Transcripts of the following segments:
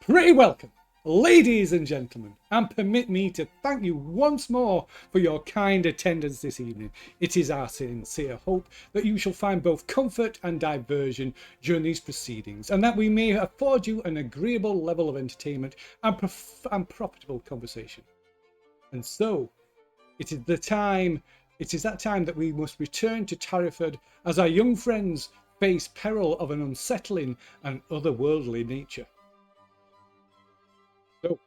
Very welcome, ladies and gentlemen, and permit me to thank you once more for your kind attendance this evening. It is our sincere hope that you shall find both comfort and diversion during these proceedings, and that we may afford you an agreeable level of entertainment and profitable conversation. And so, it is that time that we must return to Tarryford as our young friends face peril of an unsettling and otherworldly nature. So,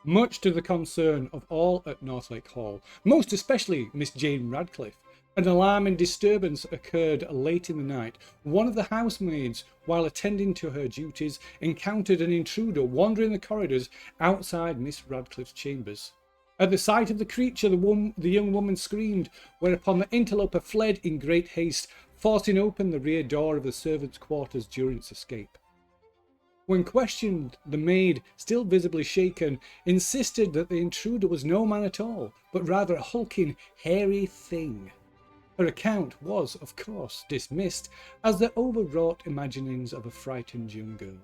much to the concern of all at Northlake Hall, most especially Miss Jane Radcliffe, an alarming disturbance occurred late in the night. One of the housemaids, while attending to her duties, encountered an intruder wandering the corridors outside Miss Radcliffe's chambers. At the sight of the creature, the young woman screamed, whereupon the interloper fled in great haste, forcing open the rear door of the servants' quarters during its escape. When questioned, the maid, still visibly shaken, insisted that the intruder was no man at all, but rather a hulking, hairy thing. Her account was, of course, dismissed as the overwrought imaginings of a frightened young girl.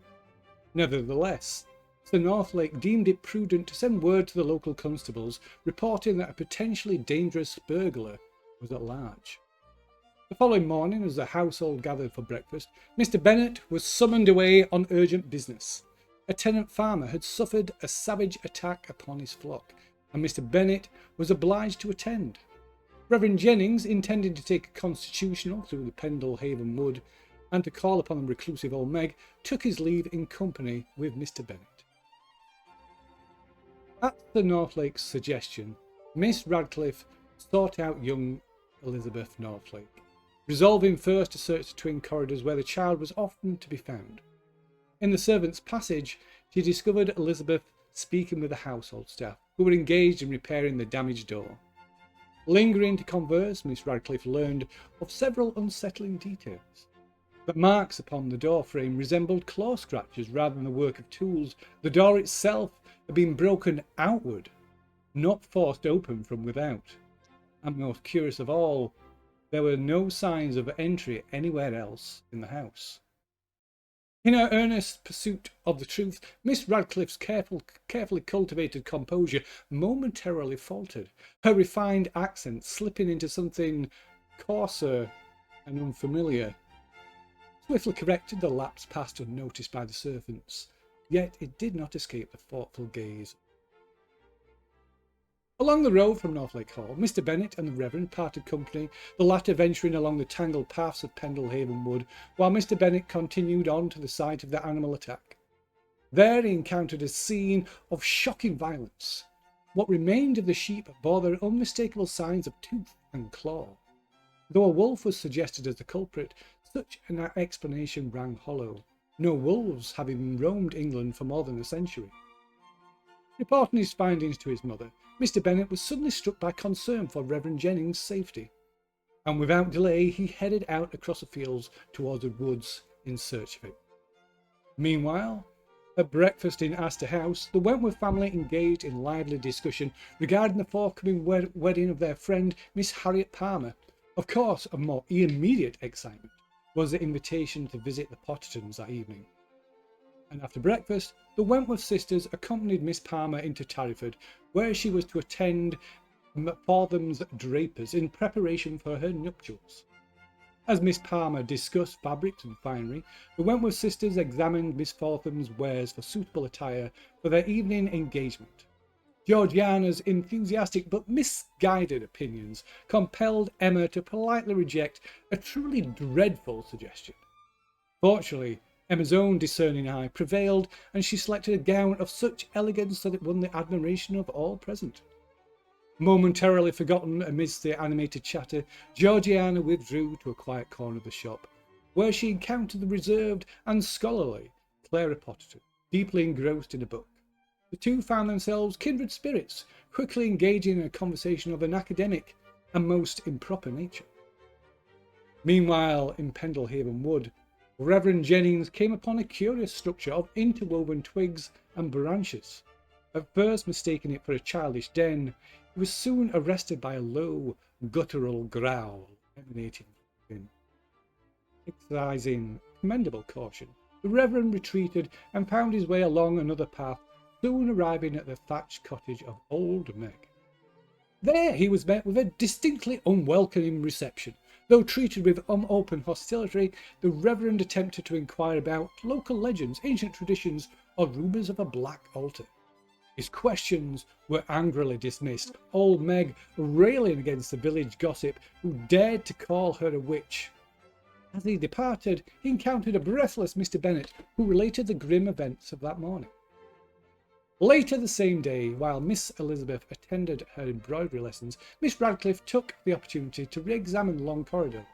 Nevertheless, Sir Northlake deemed it prudent to send word to the local constables, reporting that a potentially dangerous burglar was at large. The following morning, as the household gathered for breakfast, Mr. Bennet was summoned away on urgent business. A tenant farmer had suffered a savage attack upon his flock, and Mr. Bennet was obliged to attend. Reverend Jennings, intending to take a constitutional through the Pendle Haven Wood and to call upon the reclusive old Meg, took his leave in company with Mr. Bennet. At the Northlake's suggestion, Miss Radcliffe sought out young Elizabeth Northlake, resolving first to search the twin corridors where the child was often to be found. In the servants' passage, she discovered Elizabeth speaking with the household staff, who were engaged in repairing the damaged door. Lingering to converse, Miss Radcliffe learned of several unsettling details. The marks upon the door frame resembled claw scratches rather than the work of tools. The door itself had been broken outward, not forced open from without. And most curious of all, there were no signs of entry anywhere else in the house. In her earnest pursuit of the truth, Miss Radcliffe's carefully cultivated composure momentarily faltered, her refined accent slipping into something coarser and unfamiliar. Swiftly corrected, the lapse passed unnoticed by the servants, yet it did not escape the thoughtful gaze. Along the road from Northlake Hall, Mr. Bennet and the Reverend parted company, the latter venturing along the tangled paths of Pendle Haven Wood, while Mr. Bennet continued on to the site of the animal attack. There he encountered a scene of shocking violence. What remained of the sheep bore their unmistakable signs of tooth and claw. Though a wolf was suggested as the culprit, such an explanation rang hollow, no wolves having roamed England for more than a century. Reporting his findings to his mother, Mr. Bennet was suddenly struck by concern for Reverend Jennings' safety, and without delay he headed out across the fields towards the woods in search of him. Meanwhile, at breakfast in Astor House, the Wentworth family engaged in lively discussion regarding the forthcoming wedding of their friend Miss Harriet Palmer. Of course, of more immediate excitement was the invitation to visit the Pottertons that evening. And after breakfast, the Wentworth sisters accompanied Miss Palmer into Tarryford, where she was to attend Fortham's drapers in preparation for her nuptials. As Miss Palmer discussed fabrics and finery, the Wentworth sisters examined Miss Fortham's wares for suitable attire for their evening engagement. Georgiana's enthusiastic but misguided opinions compelled Emma to politely reject a truly dreadful suggestion. Fortunately, Emma's own discerning eye prevailed, and she selected a gown of such elegance that it won the admiration of all present. Momentarily forgotten amidst the animated chatter, Georgiana withdrew to a quiet corner of the shop, where she encountered the reserved and scholarly Clara Potterton, deeply engrossed in a book. The two found themselves kindred spirits, quickly engaging in a conversation of an academic and most improper nature. Meanwhile, in Pendle Haven Wood, Reverend Jennings came upon a curious structure of interwoven twigs and branches. At first mistaking it for a childish den, he was soon arrested by a low, guttural growl emanating from within. Exercising commendable caution, the Reverend retreated and found his way along another path, soon arriving at the thatched cottage of Old Meg. There he was met with a distinctly unwelcoming reception. Though treated with unopen hostility, the Reverend attempted to inquire about local legends, ancient traditions, or rumours of a black altar. His questions were angrily dismissed, Old Meg railing against the village gossip who dared to call her a witch. As he departed, he encountered a breathless Mr. Bennet, who related the grim events of that morning. Later the same day, while Miss Elizabeth attended her embroidery lessons, Miss Radcliffe took the opportunity to re-examine the long corridor.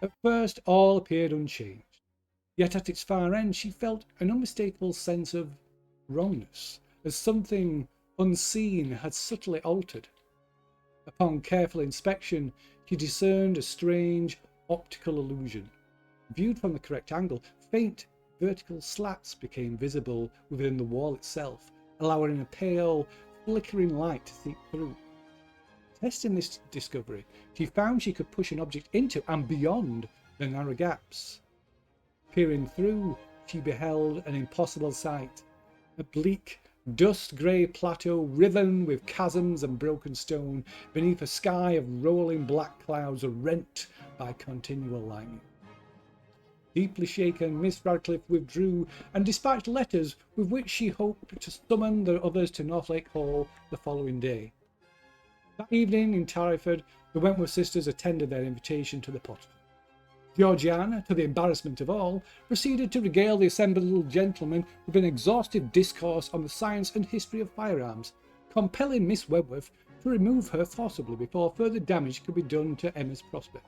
At first all appeared unchanged, yet at its far end she felt an unmistakable sense of wrongness, as something unseen had subtly altered. Upon careful inspection, she discerned a strange optical illusion. Viewed from the correct angle, faint vertical slats became visible within the wall itself, allowing a pale, flickering light to seep through. Testing this discovery, she found she could push an object into and beyond the narrow gaps. Peering through, she beheld an impossible sight, a bleak, dust-grey plateau riven with chasms and broken stone beneath a sky of rolling black clouds rent by continual lightning. Deeply shaken, Miss Radcliffe withdrew and dispatched letters with which she hoped to summon the others to Northlake Hall the following day. That evening in Tarryford, the Wentworth sisters attended their invitation to the pottery. Georgiana, to the embarrassment of all, proceeded to regale the assembled gentlemen with an exhaustive discourse on the science and history of firearms, compelling Miss Wentworth to remove her forcibly before further damage could be done to Emma's prospect.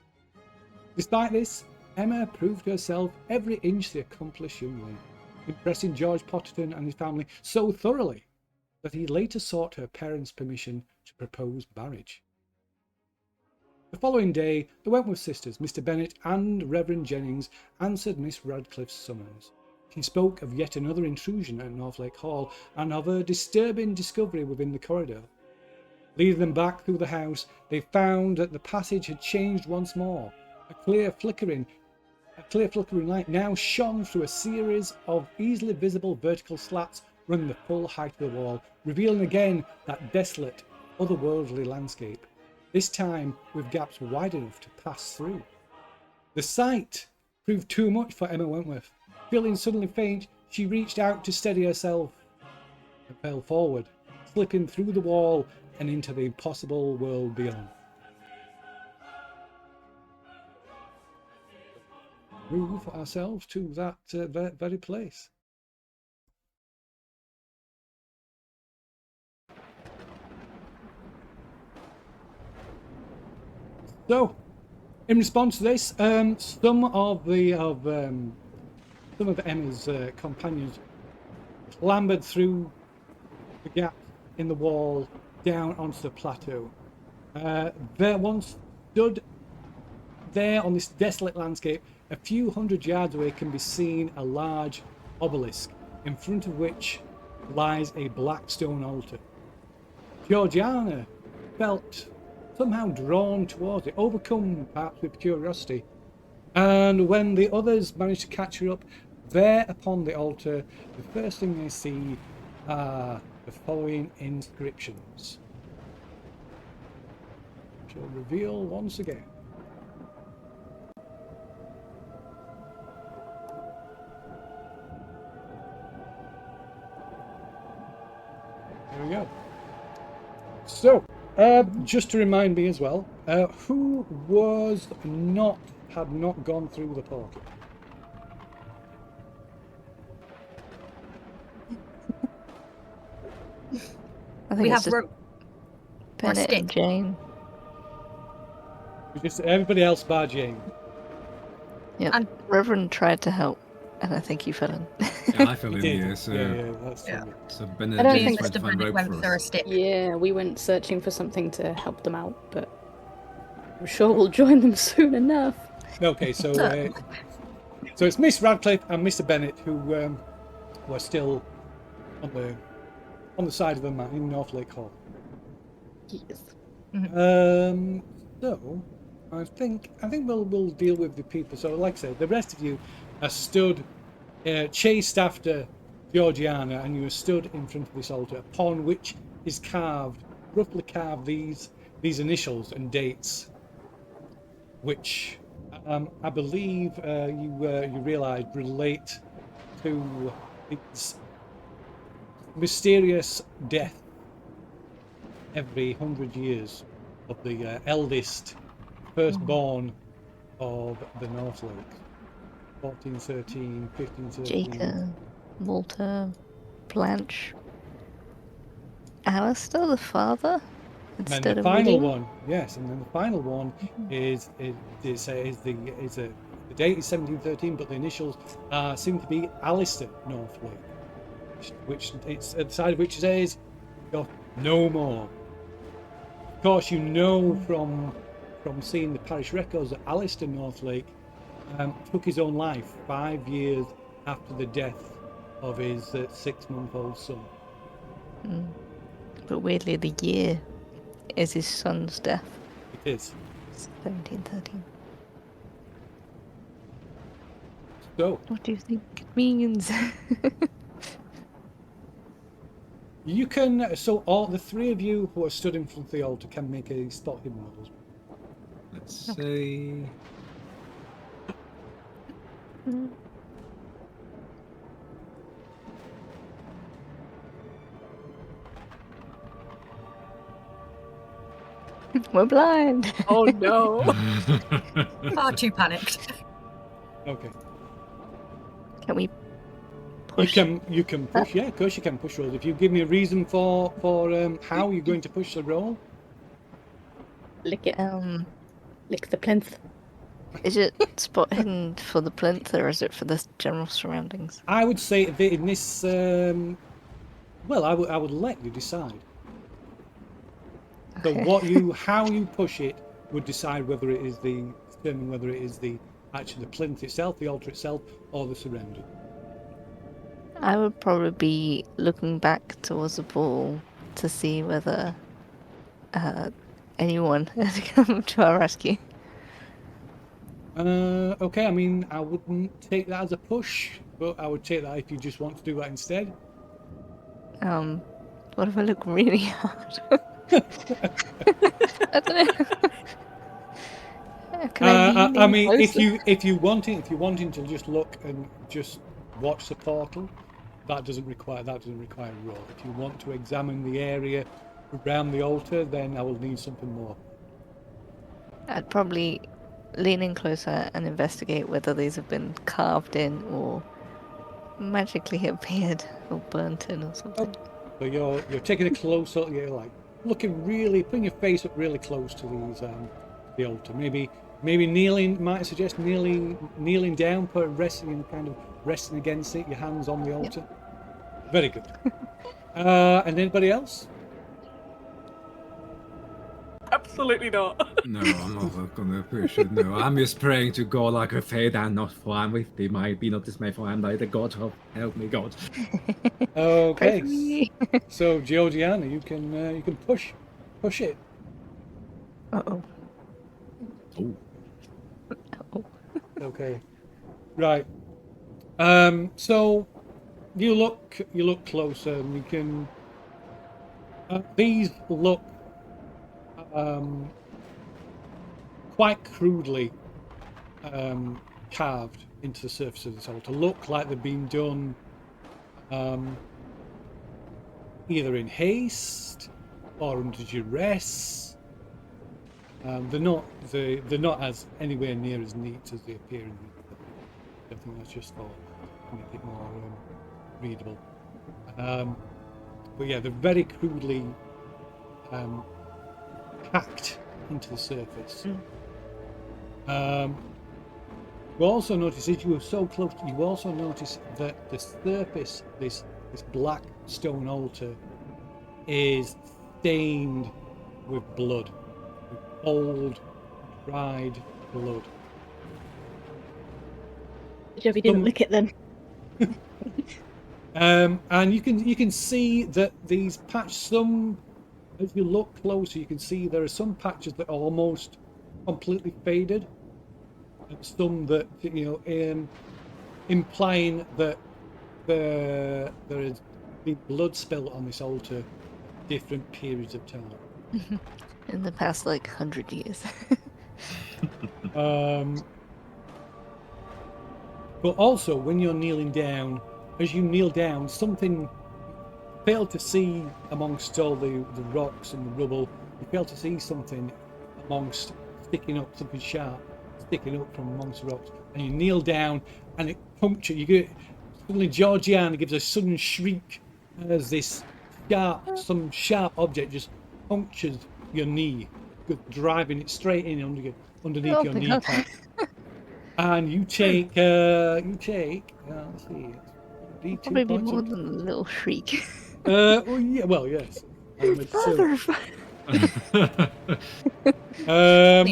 Despite this, Emma proved herself every inch the accomplished young lady, impressing George Potterton and his family so thoroughly that he later sought her parents' permission to propose marriage. The following day, the Wentworth sisters, Mr. Bennet and Reverend Jennings, answered Miss Radcliffe's summons. She spoke of yet another intrusion at Northlake Hall and of a disturbing discovery within the corridor. Leading them back through the house, they found that the passage had changed once more. A clear flickering light now shone through a series of easily visible vertical slats running the full height of the wall, revealing again that desolate, otherworldly landscape, this time with gaps wide enough to pass through. The sight proved too much for Emma Wentworth. Feeling suddenly faint, she reached out to steady herself and fell forward, slipping through the wall and into the impossible world beyond. Move ourselves to that very place. So, in response to this, some of Emma's companions clambered through the gap in the wall down onto the plateau. There once stood there on this desolate landscape, a few hundred yards away can be seen a large obelisk, in front of which lies a black stone altar. Georgiana felt somehow drawn towards it, overcome perhaps with curiosity. And when the others managed to catch her up, there upon the altar, the first thing they see are the following inscriptions, which will reveal once again. There we go. So, just to remind me as well, who had not gone through the portal? I think we have Bennett and Jane. Just everybody else bar Jane. Yeah, and Reverend tried to help, and I think he fell in. Yeah, I fell in here, so... So Bennett and Jane tried to find rope for us. Yeah, we went searching for something to help them out, but I'm sure we'll join them soon enough. Okay, so so it's Miss Radcliffe and Mr. Bennet who were still on the side of the mountain in Northlake Hall. Yes. So I think we'll deal with the people. So like I said, the rest of you are stood chased after Georgiana, and you are stood in front of this altar, upon which is roughly carved these initials and dates, which I believe you realise relate to its mysterious death every 100 years of the eldest firstborn of the Northlakes. 1413, 1513. Jacob, Walter, Blanche, Alistair, the father. And then the final one, yes, and then the final one is the date is 1713, but the initials seem to be Alistair Northlake, which it's at the side of which says no more. Of course, you know from seeing the parish records that Alistair Northlake took his own life 5 years after the death of his 6-month-old son. But weirdly, the year is his son's death. It is. 1713. So, what do you think it means? You can, so all the three of you who are stood in front of the altar can make a spot hidden roll. Let's see. We're blind. Oh no. Far too panicked. Okay. Can we push? You can push, yeah, of course you can push rolls. If you give me a reason for how you're going to push the roll. Lick it. Lick the plinth. Is it spot hidden for the plinth, or is it for the general surroundings? I would say that in this, well, I would let you decide. So how you push it would decide whether it is determine whether it is actually the plinth itself, the altar itself, or the surrounding. I would probably be looking back towards the ball to see whether anyone had come to our rescue. Okay, I mean, I wouldn't take that as a push, but I would take that if you just want to do that instead. What if I look really hard? I don't know. I mean, if you wanting to just look and just watch the portal, that doesn't require a roll. If you want to examine the area around the altar, then I will need something more. I'd probably lean in closer and investigate whether these have been carved in or magically appeared or burnt in or something. Oh. So you're taking a close look. You're like putting your face up really close to these the altar. Maybe kneeling. Might I suggest kneeling down, resting against it. Your hands on the altar. Yep. Very good. And anybody else? Absolutely not. No, I'm not gonna push it. No, I'm just praying to God like a fate and not for I'm with thee. Might be not dismay for I'm thy the God. Help me, God. Okay. So Georgiana, you can push it. Uh-oh. Oh. Okay. Right. So you look closer and you can these look quite crudely carved into the surface of this altar. Look like they've been done either in haste or under duress. They're not as anywhere near as neat as they appear in the. I think that's just for to make it more readable. But yeah, they're very crudely hacked into the surface. You also notice, as you were so close, you also notice that the surface, this black stone altar, is stained with blood, with old, dried blood. Jovi didn't lick it then. And you can see that these patches, some, if you look closer, you can see there are some patches that are almost completely faded, and some that implying that there has been blood spilt on this altar at different periods of time. In the past, like, 100 years. But also, when you're kneeling down, as you kneel down, something you fail to see amongst all the rocks and the rubble. You fail to see something amongst something sharp sticking up from amongst the rocks, and you kneel down, and it punctures. You get suddenly Georgiana gives a sudden shriek as this some sharp object just punctures your knee, driving it straight in underneath Oh your my God. kneecap. And you take, let's see, D2 Probably be points more of- than a little shriek. well, yeah, well, yes. Father!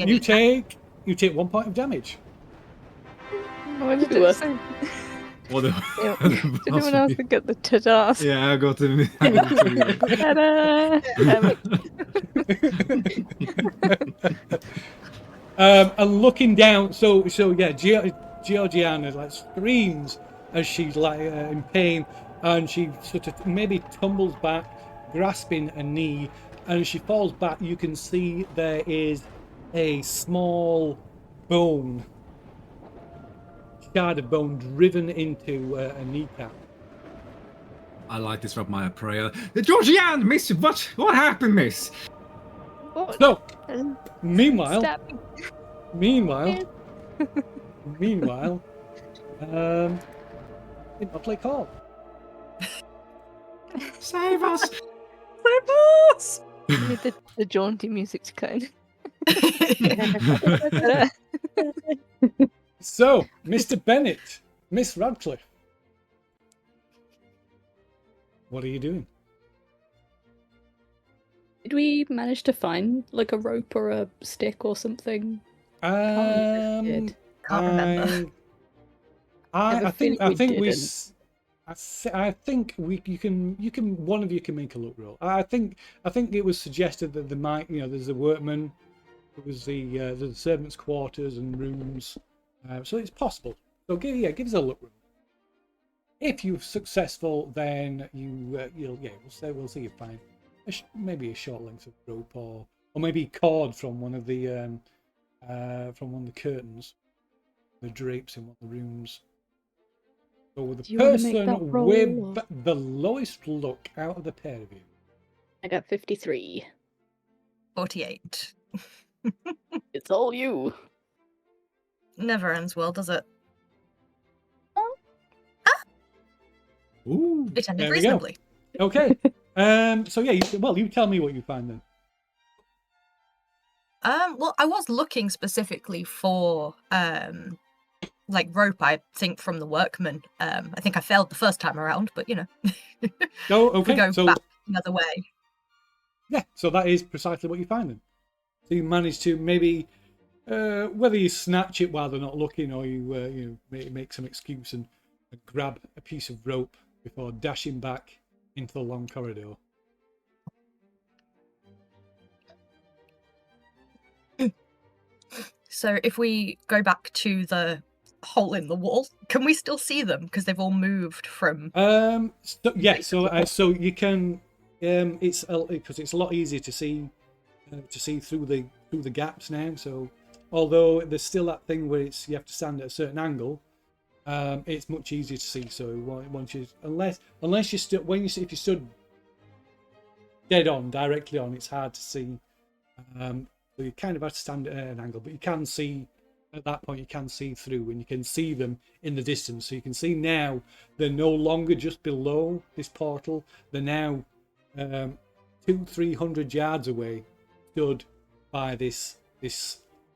You take 1 point of damage. What did Ooh. it say? Or the, Yeah. Did anyone else get the ta-das? yeah, I got him. Ta-da! Damn it. And looking down, so yeah, Georgiana like screams as she's like in pain, and she sort of maybe tumbles back, grasping a knee, and as she falls back, you can see there is a small bone, shard of bone driven into a kneecap. I like this from my prayer. Georgianne, miss, what happened, miss? What? So, meanwhile, Stabbing. in Northlake Hall. Save us! Save us! You need the jaunty music to kind. So, Mr. Bennett, Miss Radcliffe, what are you doing? Did we manage to find like a rope or a stick or something? Um, Can't remember. I think we we. didn't. I think you can one of you can make a luck roll. I think it was suggested that there might, there's a workman, there was the servants' quarters and rooms, so it's possible. So give us a luck roll. If you're successful, then we'll see you find maybe a short length of rope or maybe cord from one of the curtains, the drapes in one of the rooms. So the Do you wanna make person that roll, with or- the lowest luck out of the pair of you. I got 53. 48. It's all you. Never ends well, does it? Ooh. It ended There we go. reasonably. Okay. So yeah, you tell me what you find then. Well, I was looking specifically for like rope, I think, from the workman. I think I failed the first time around, but Oh, if we okay. go So back the other way. yeah, so that is precisely what you find then. So you manage to maybe whether you snatch it while they're not looking, or you make some excuse and grab a piece of rope before dashing back into the long corridor. So if we go back to the hole in the wall, can we still see them? Because they've all moved from. So you can. It's because it's a lot easier to see through the gaps now. So although there's still that thing where you have to stand at a certain angle, it's much easier to see. So once you unless you stood if you stood dead on directly on, it's hard to see. So you kind of have to stand at an angle, but you can see at that point. You can see through, and you can see them in the distance. So you can see now they're no longer just below this portal. They're now 200-300 yards away, stood by this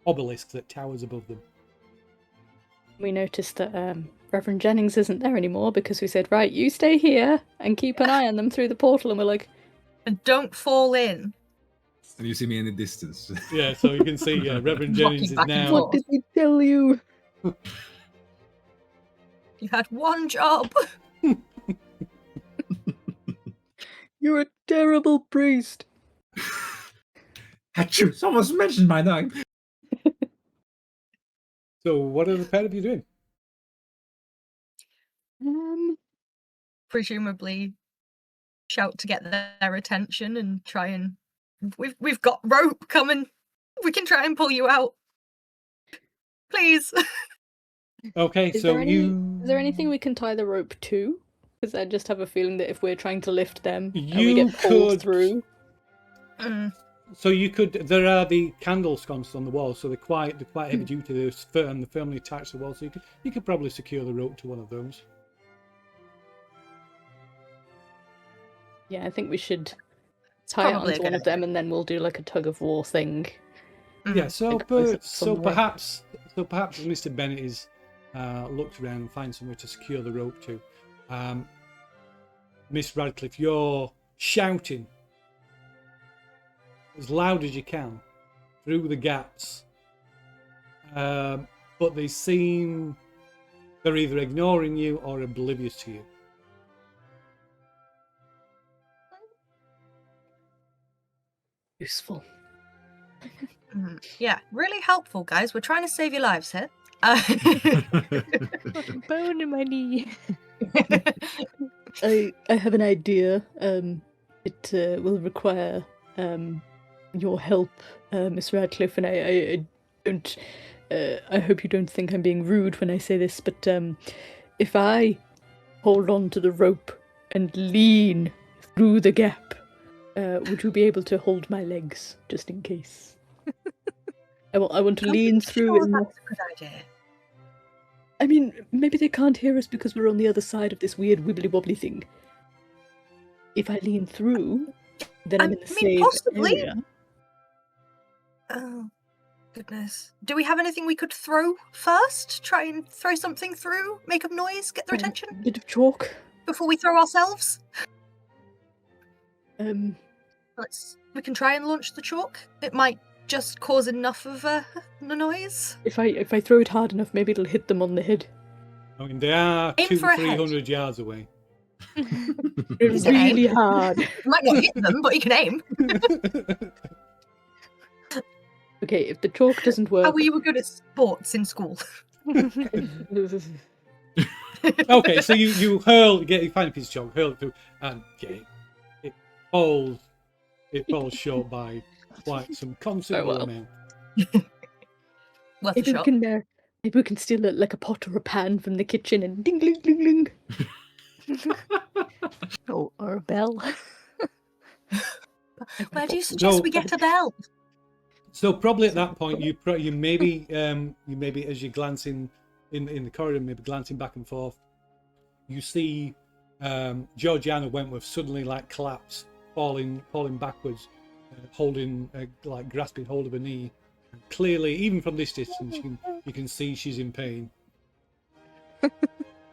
obelisk that towers above them. We noticed that Reverend Jennings isn't there anymore because we said, right, you stay here and keep an eye on them through the portal, and we're like, And don't fall in. And you see me in the distance. Yeah, so you can see Reverend Jennings is Rocking back and now. forth. what did we tell you? You had one job. You're a terrible priest. Achoo! Someone's mentioned my name. So what are the pair of you doing? Presumably shout to get their attention and try and we've got rope coming. We can try and pull you out. Please. Okay, Is so there you... Is there anything we can tie the rope to? Because I just have a feeling that if we're trying to lift them and we You get pulled could- through, So you could... There are the candle sconces on the wall, so they're quite heavy duty. They're firmly attached to the wall, so you could probably secure the rope to one of those. yeah, I think we should tie it Probably a onto one good of them, and then we'll do like a tug of war thing. Yeah, so Like, place it so somewhere. perhaps Mr. Bennett is looks around and finds somewhere to secure the rope to. Miss Radcliffe, you're shouting as loud as you can through the gaps, but they seem they're either ignoring you or oblivious to you. Useful. Yeah, really helpful, guys. We're trying to save your lives here. Bone in my knee. I have an idea. It will require your help, Miss Radcliffe, and I don't. I hope you don't think I'm being rude when I say this, but if I hold on to the rope and lean through the gap, would you be able to hold my legs just in case? I want to lean through and. That's a good idea. I mean, maybe they can't hear us because we're on the other side of this weird wibbly wobbly thing. If I lean through, then I'm in the safe possibly. area. Oh, goodness. Do we have anything we could throw first? Try and throw something through? Make a noise? Get their attention? Bit of chalk. Before we throw ourselves? Um, We can try and launch the chalk. It might just cause enough of a noise. if I throw it hard enough, maybe it'll hit them on the head. I mean, they are Aim for a head. 300 yards away. It's really hard. You might not hit them, but you can aim. Okay, if the chalk doesn't work. How were you good at sports in school? Okay, so you hurl, you find a piece of chalk, hurl it through, and it falls short by quite some considerable well. amount. Worth a Maybe we shot. can maybe we can steal like a pot or a pan from the kitchen and ding ding ding ding. Or a bell. Where do you suggest we get a bell? So probably at that point, you maybe as you're glancing in the corridor, maybe glancing back and forth, you see Georgiana Wentworth suddenly like collapse, falling backwards, holding like grasping hold of her knee. And clearly, even from this distance, you can see she's in pain.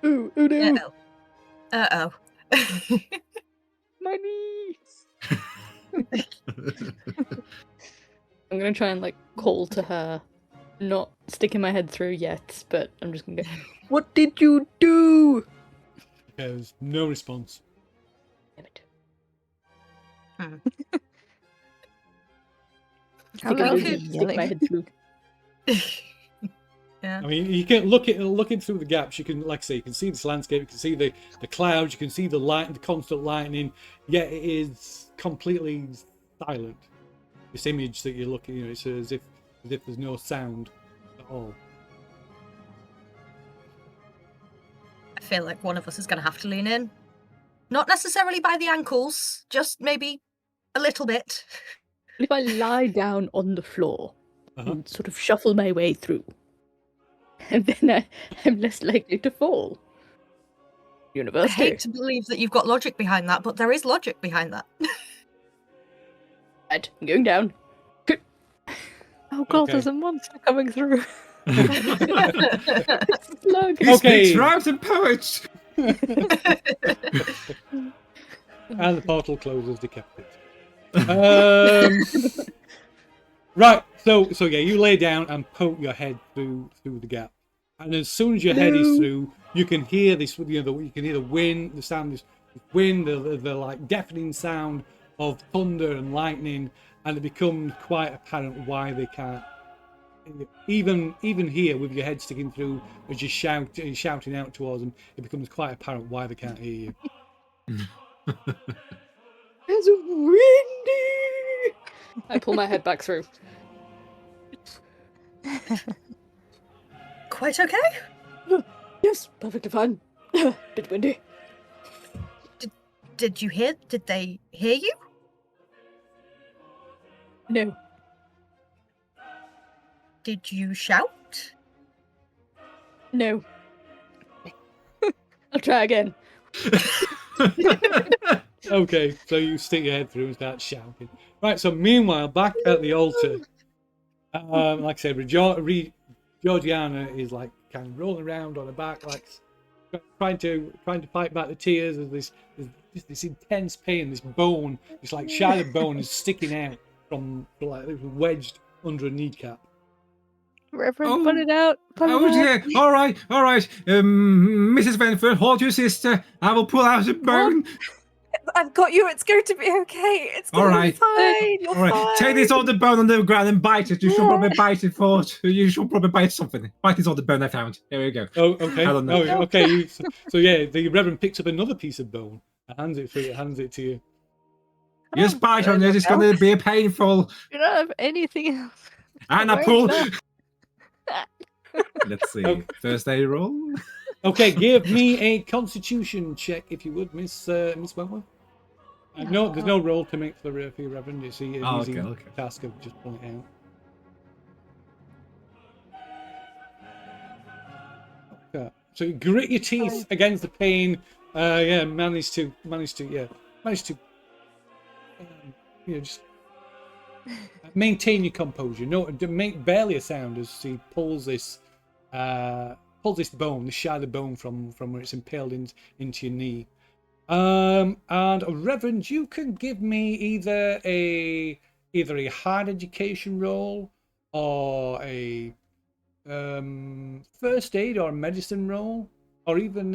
Oh no! Uh-oh. My knees! I'm gonna try and like call to her, not sticking my head through yet, but I'm just gonna go, "What did you do?" There's no response. Damn it. How I think loud I'll are could you just stick my yelling? head through. Yeah. I mean, you can looking through the gaps. You can, like I say, you can see this landscape. You can see the clouds. You can see the light, the constant lightning. Yet it is completely silent. This image that you're looking, it's as if there's no sound at all. I feel like one of us is going to have to lean in. Not necessarily by the ankles, just maybe a little bit. If I lie down on the floor Uh-huh. and sort of shuffle my way through, and then I'm less likely to fall. I University. hate to believe that you've got logic behind that, but there is logic behind that. Right, I'm going down. Oh god, Okay. there's a monster coming through. Slug. He Okay. speaks rhymes and poets. And the portal closes, decapitated. Right, so yeah, you lay down and poke your head through the gap, and as soon as your head is through, you can hear this. You can hear the wind, the sound, this wind, the like deafening sound of thunder and lightning, and it becomes quite apparent why they can't even here with your head sticking through as you shouting out towards them, it becomes quite apparent why they can't hear you. It's windy. I pull my head back through. Quite okay? Yes, perfectly fine. Bit windy. Did you hear? Did they hear you? No. Did you shout? No. I'll try again. Okay, so you stick your head through and start shouting. Right, so meanwhile, back at the altar, like I said, Georgiana is like kind of rolling around on her back, like trying to fight back the tears. There's this intense pain. This bone, this like shattered bone, is sticking out from like it was wedged under a kneecap. Reverend, pull it out. Pull Oh it out. dear! All right. Mrs. Benford, hold your sister. I will pull out a bone. I've got you. It's going to be okay. It's All going to right. be fine. You're All right, fine. take this other bone on the ground and bite it. You should probably bite it for it. You should probably bite something. Bite this other bone I found. Here we go. Oh, okay. I don't know. Oh, okay. So yeah, the Reverend picks up another piece of bone and hands it to you. Just bite on it. It's going to be painful. You don't have anything else. And I Where's pull. that? Let's see. Okay. First aid roll. Okay, give me a Constitution check if you would, Miss Wentworth. No, there's no roll to make for your Reverend. It's an easy Okay. task of just pulling it out. Okay. So you grit your teeth against the pain. Manage to just maintain your composure. No, make barely a sound as he pulls this bone, the shattered bone from where it's impaled into your knee. And Reverend, you can give me either a hard education roll or a first aid or medicine roll, or even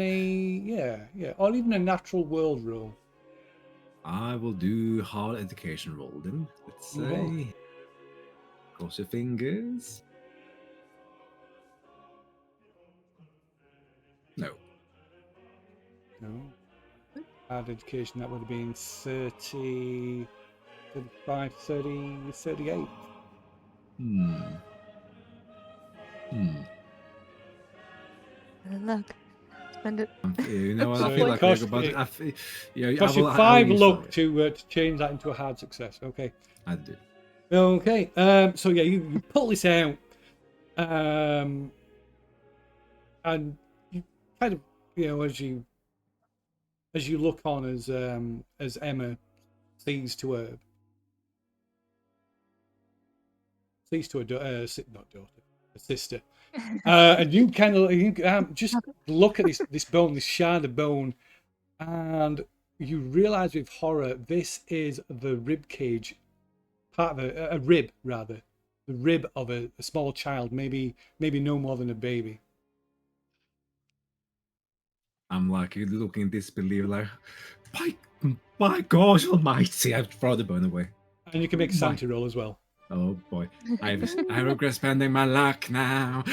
or even a natural world roll. I will do hard education roll then. Let's say. Cross your fingers. No. Hard education, that would have been 30, 35, 30, 38. Look, spend it. You know what? So I feel it like cost- but it I costs you will 5 use luck that. to change that into a hard success. Okay. I do. Okay. So yeah, you pull this out, and you kind of as you look on as Emma sees to her sister, and you kind of just look at this bone, this shard of bone, and you realize with horror this is the rib cage, part of a rib rather, the rib of a small child, maybe no more than a baby. I'm like looking in disbelief, like, by God Almighty! I throw the bone away. And you can make a sanity roll as well. Oh boy, I regret spending my luck now.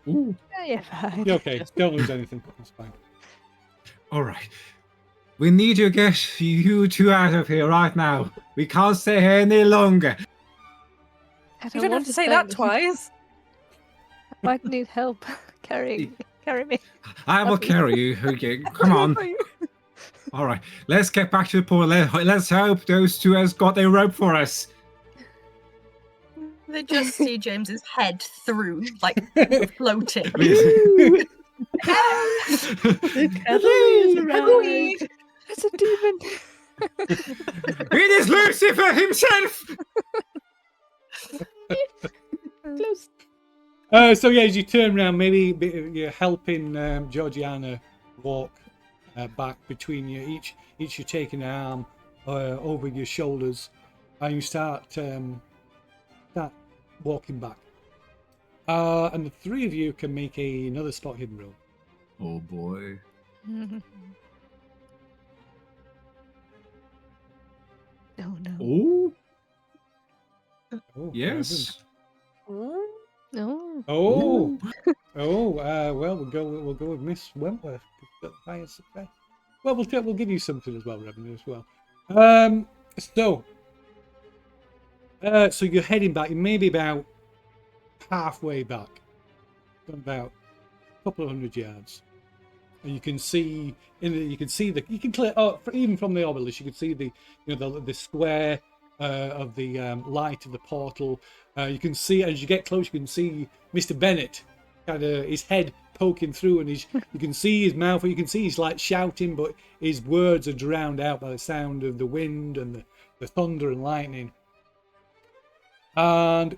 Ooh. Yeah, you're fine. You're okay. Don't lose anything. That's fine. All right, we need to get you two out of here right now. We can't stay here any longer. I You don't have want to say that twice. I might need help. Carry me. I will carry you. Okay, come on. All right, let's get back to the pool. Let's hope those two has got a rope for us. They just see James's head through, like floating. The cavalry is arrived. It's a demon. It is Lucifer himself. Close. So yeah, as you turn around, maybe you're helping Georgiana walk back between you. Each you're taking an arm over your shoulders, and you start walking back. And the three of you can make another spot hidden roll. Oh boy. Oh no. Oh, Oh, yes. Mm. No. Oh, well, we'll go with Miss Wentworth. Got the highest success. Well, we'll give you something as well, Reverend, as well. So you're heading back. You may be about halfway back, about a couple of 100 yards, and you can see even from the obelisk, you can see the square of the light of the portal. You can see as you get close, you can see Mr. Bennett, kind of his head poking through, and you can see his mouth. You can see he's like shouting, but his words are drowned out by the sound of the wind and the thunder and lightning. And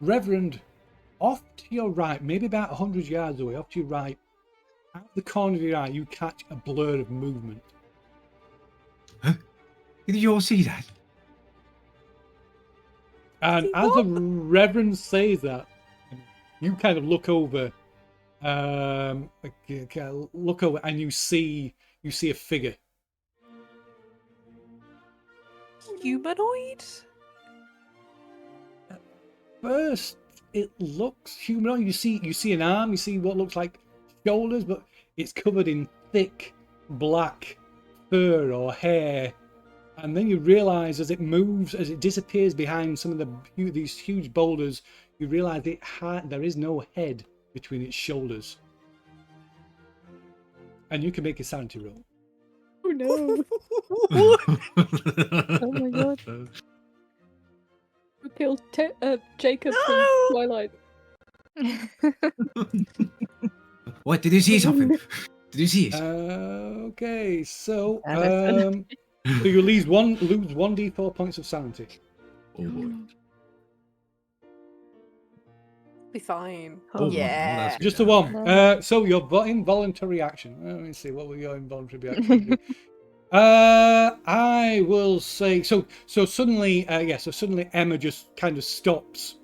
Reverend, off to your right, maybe about 100 yards away, off to your right, out the corner of your eye, you catch a blur of movement. Huh? Did you all see that? And as the Reverend says that, you kind of look over, and you see a figure. Humanoid? First, it looks humanoid. You see an arm. You see what looks like shoulders, but it's covered in thick black fur or hair. And then you realise as it moves, as it disappears behind some of these huge boulders, you realise there is no head between its shoulders. And you can make a sanity roll. Oh no. Oh my god. Who killed Jacob from Twilight? What? Did you see something? Did you see it? Okay, so Everton. so you lose 1d4 points of sanity. Oh boy. Be fine. Oh, yeah. that's good. Just the one. So your involuntary action. Let me see. What were your involuntary action? I will say so. Suddenly Emma just kind of stops,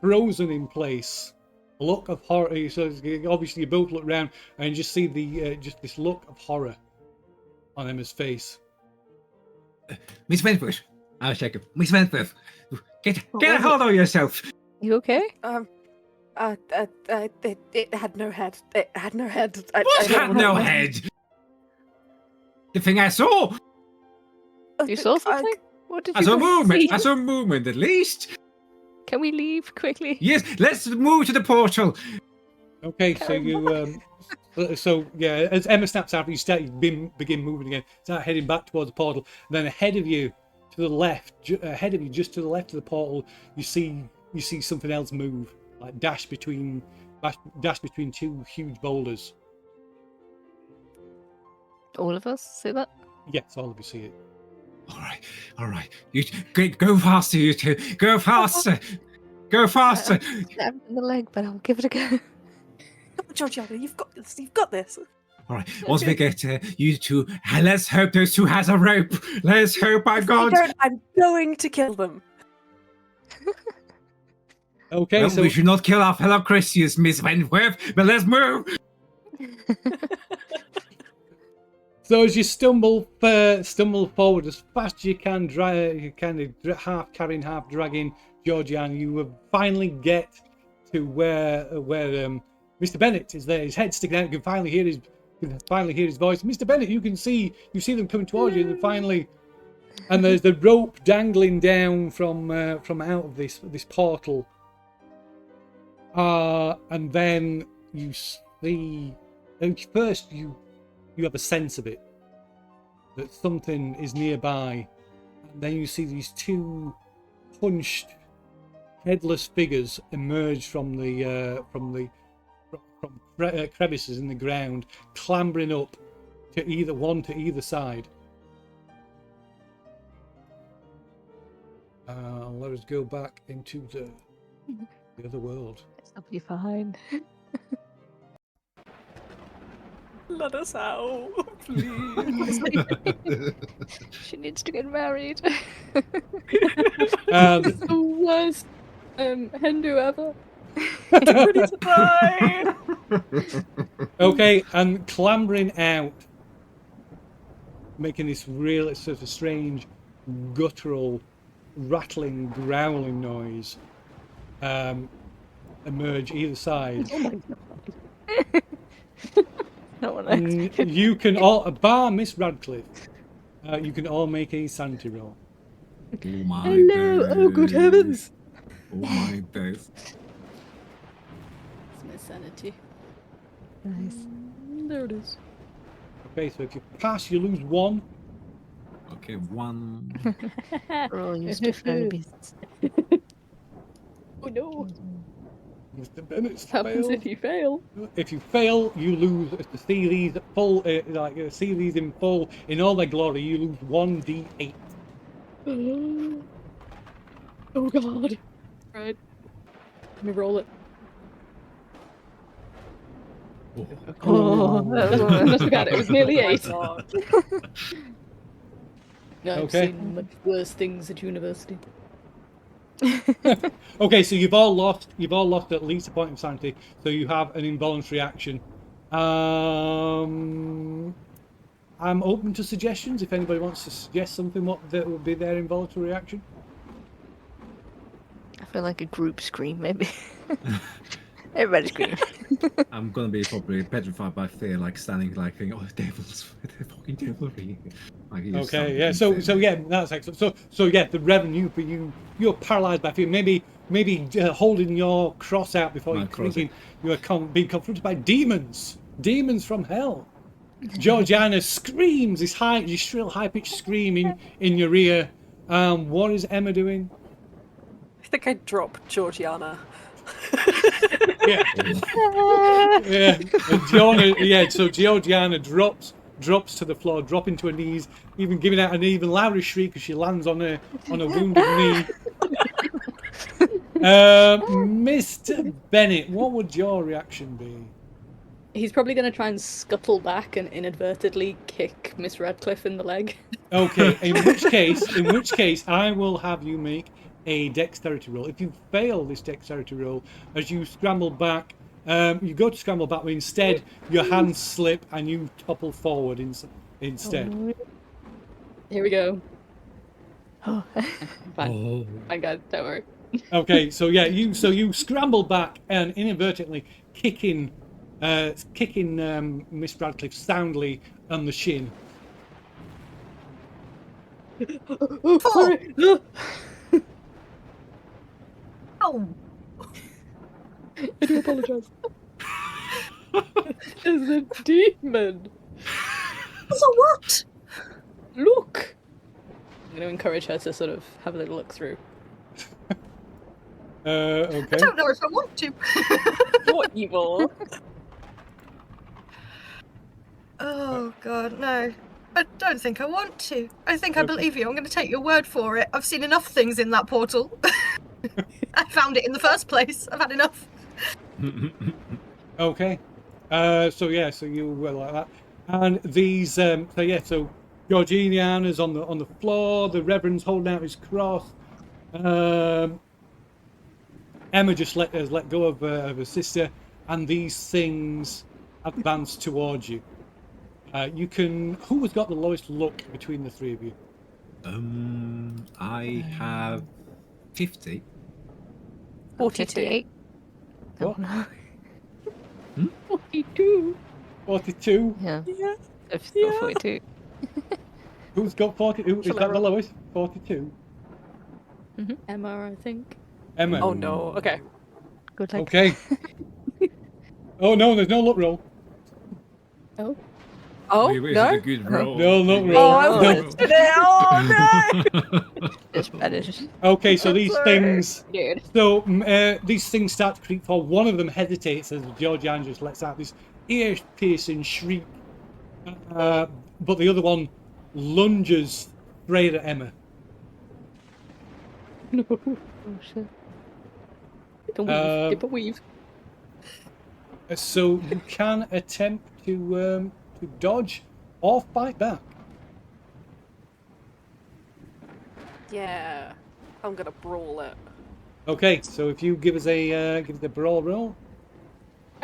frozen in place. A look of horror. So obviously you both look around and you just see just this look of horror on Emma's face. Miss Wentworth. I'll check it. Miss Wentworth. Get a hold of yourself. You okay? It had no head. It had no head. What had no head? The thing I saw. You saw something? What did I you saw movement. see? I saw movement at least. Can we leave quickly? Yes, let's move to the portal. Okay, so you as Emma snaps out, you begin moving again. Start heading back towards the portal. Then ahead of you, to the left, just to the left of the portal, you see something else move, like dash between two huge boulders. All of us see that? Yes, all of you see it. All right. You go faster, you two. Go faster. Go faster. Stabbed in the leg, but I'll give it a go. Come on, Georgiana, you've got this. You've got this. All right. Once we get you two, let's hope those two has a rope. Let's hope, by God. I'm going to kill them. Okay, Well, so we should not kill our fellow Christians, Miss Wentworth, but let's move. So as you stumble forward as fast as you can, half carrying, half dragging Georgiana, you will finally get to where Mr. Bennett is there. His head sticking out. You can finally hear his voice. Mr. Bennett, you see them coming towards you, and there's the rope dangling down from out of this portal. And then you see. And first you have a sense of it, that something is nearby, and then you see these two hunched, headless figures emerge from crevices in the ground, clambering up to either side. Let us go back into the other world. It'll be fine. Let us out, please. She needs to get married. The worst Hindu ever. Everybody's fine. Okay, and clambering out, making this real sort of strange guttural, rattling, growling noise emerge either side. Oh my god. Not what I expected. You can all, bar Miss Radcliffe, you can all make a sanity roll. Oh my Hello! Oh, good days. heavens! Oh my days. It's my sanity. Nice. There it is. Okay, so if you pass, you lose 1. Okay, 1. We're all used to fairy beasts. Oh no! Mr. Bennett's What happens failed. if you fail? If you fail, you lose. To see these full, see these in full in all their glory, you lose 1d8. Oh god. Right. Let me roll it. Oh, that was I must have got it. It was nearly Oh my 8. God. I've Okay. seen much worse things at university. Okay, so you've all lost at least a point of sanity, so you have an involuntary action. I'm open to suggestions if anybody wants to suggest something what that would be their involuntary reaction. I feel like a group scream, maybe. Everybody scream. I'm gonna be probably petrified by fear, like standing, like thinking, "Oh, the devils! The fucking devilry!" Like, you Okay, something yeah. So insane. yeah, that's excellent. So yeah, the revenue for you're paralyzed by fear. Maybe holding your cross out before My you cross. thinking you are being confronted by demons from hell. Georgiana screams this shrill, high-pitched scream in your ear. What is Emma doing? I think I'd drop Georgiana. Yeah, yeah. So Georgiana drops to the floor, dropping to her knees, even giving out an even louder shriek as she lands on a wounded knee. Mr. Bennett, what would your reaction be? He's probably going to try and scuttle back and inadvertently kick Miss Radcliffe in the leg. Okay, in which case, I will have you make a dexterity roll. If you fail this dexterity roll, as you scramble back, you go to scramble back, but instead your hands slip and you topple forward instead. Here we go. Oh. Fine. Oh, Fine, guys, don't worry. Okay, so yeah, you scramble back and inadvertently kicking Miss Radcliffe soundly on the shin. Oh, sorry. No. Oh, I do apologise. It's a demon. so what? Look. I'm going to encourage her to sort of have a little look through. Okay. I don't know if I want to. You're evil. Oh god, no. I don't think I want to. I think I believe you. I'm going to take your word for it. I've seen enough things in that portal. I found it in the first place. I've had enough. Okay. So you were like that, and these. So Georgiana's on the floor. The Reverend's holding out his cross. Emma just let go of her sister, and these things advance towards you. You can. Who has got the lowest luck between the three of you? I have 50. 42. 58. Oh, What? no. 42. 42. Yeah. Yeah. I've still 42. Who's got 42? Is Shall I that the roll? lowest? 42. Emma, I think. Emma. Oh no. Okay. Good luck. Okay. Oh no, there's no luck roll. Oh. Oh Wait, is no. it a good roll? No, not Wait, roll. Oh, I No. wanted it. Oh no. It's better. Okay, so I'm these sorry. things. Dude. So these things start to creep forward. One of them hesitates as Georgiana just lets out this ear-piercing shriek, but the other one lunges straight at Emma. No. Oh, shit. Dip a weave. Dip a weave. So you can attempt to dodge or fight back. Yeah. I'm gonna brawl it. Okay, so if you give us a brawl roll.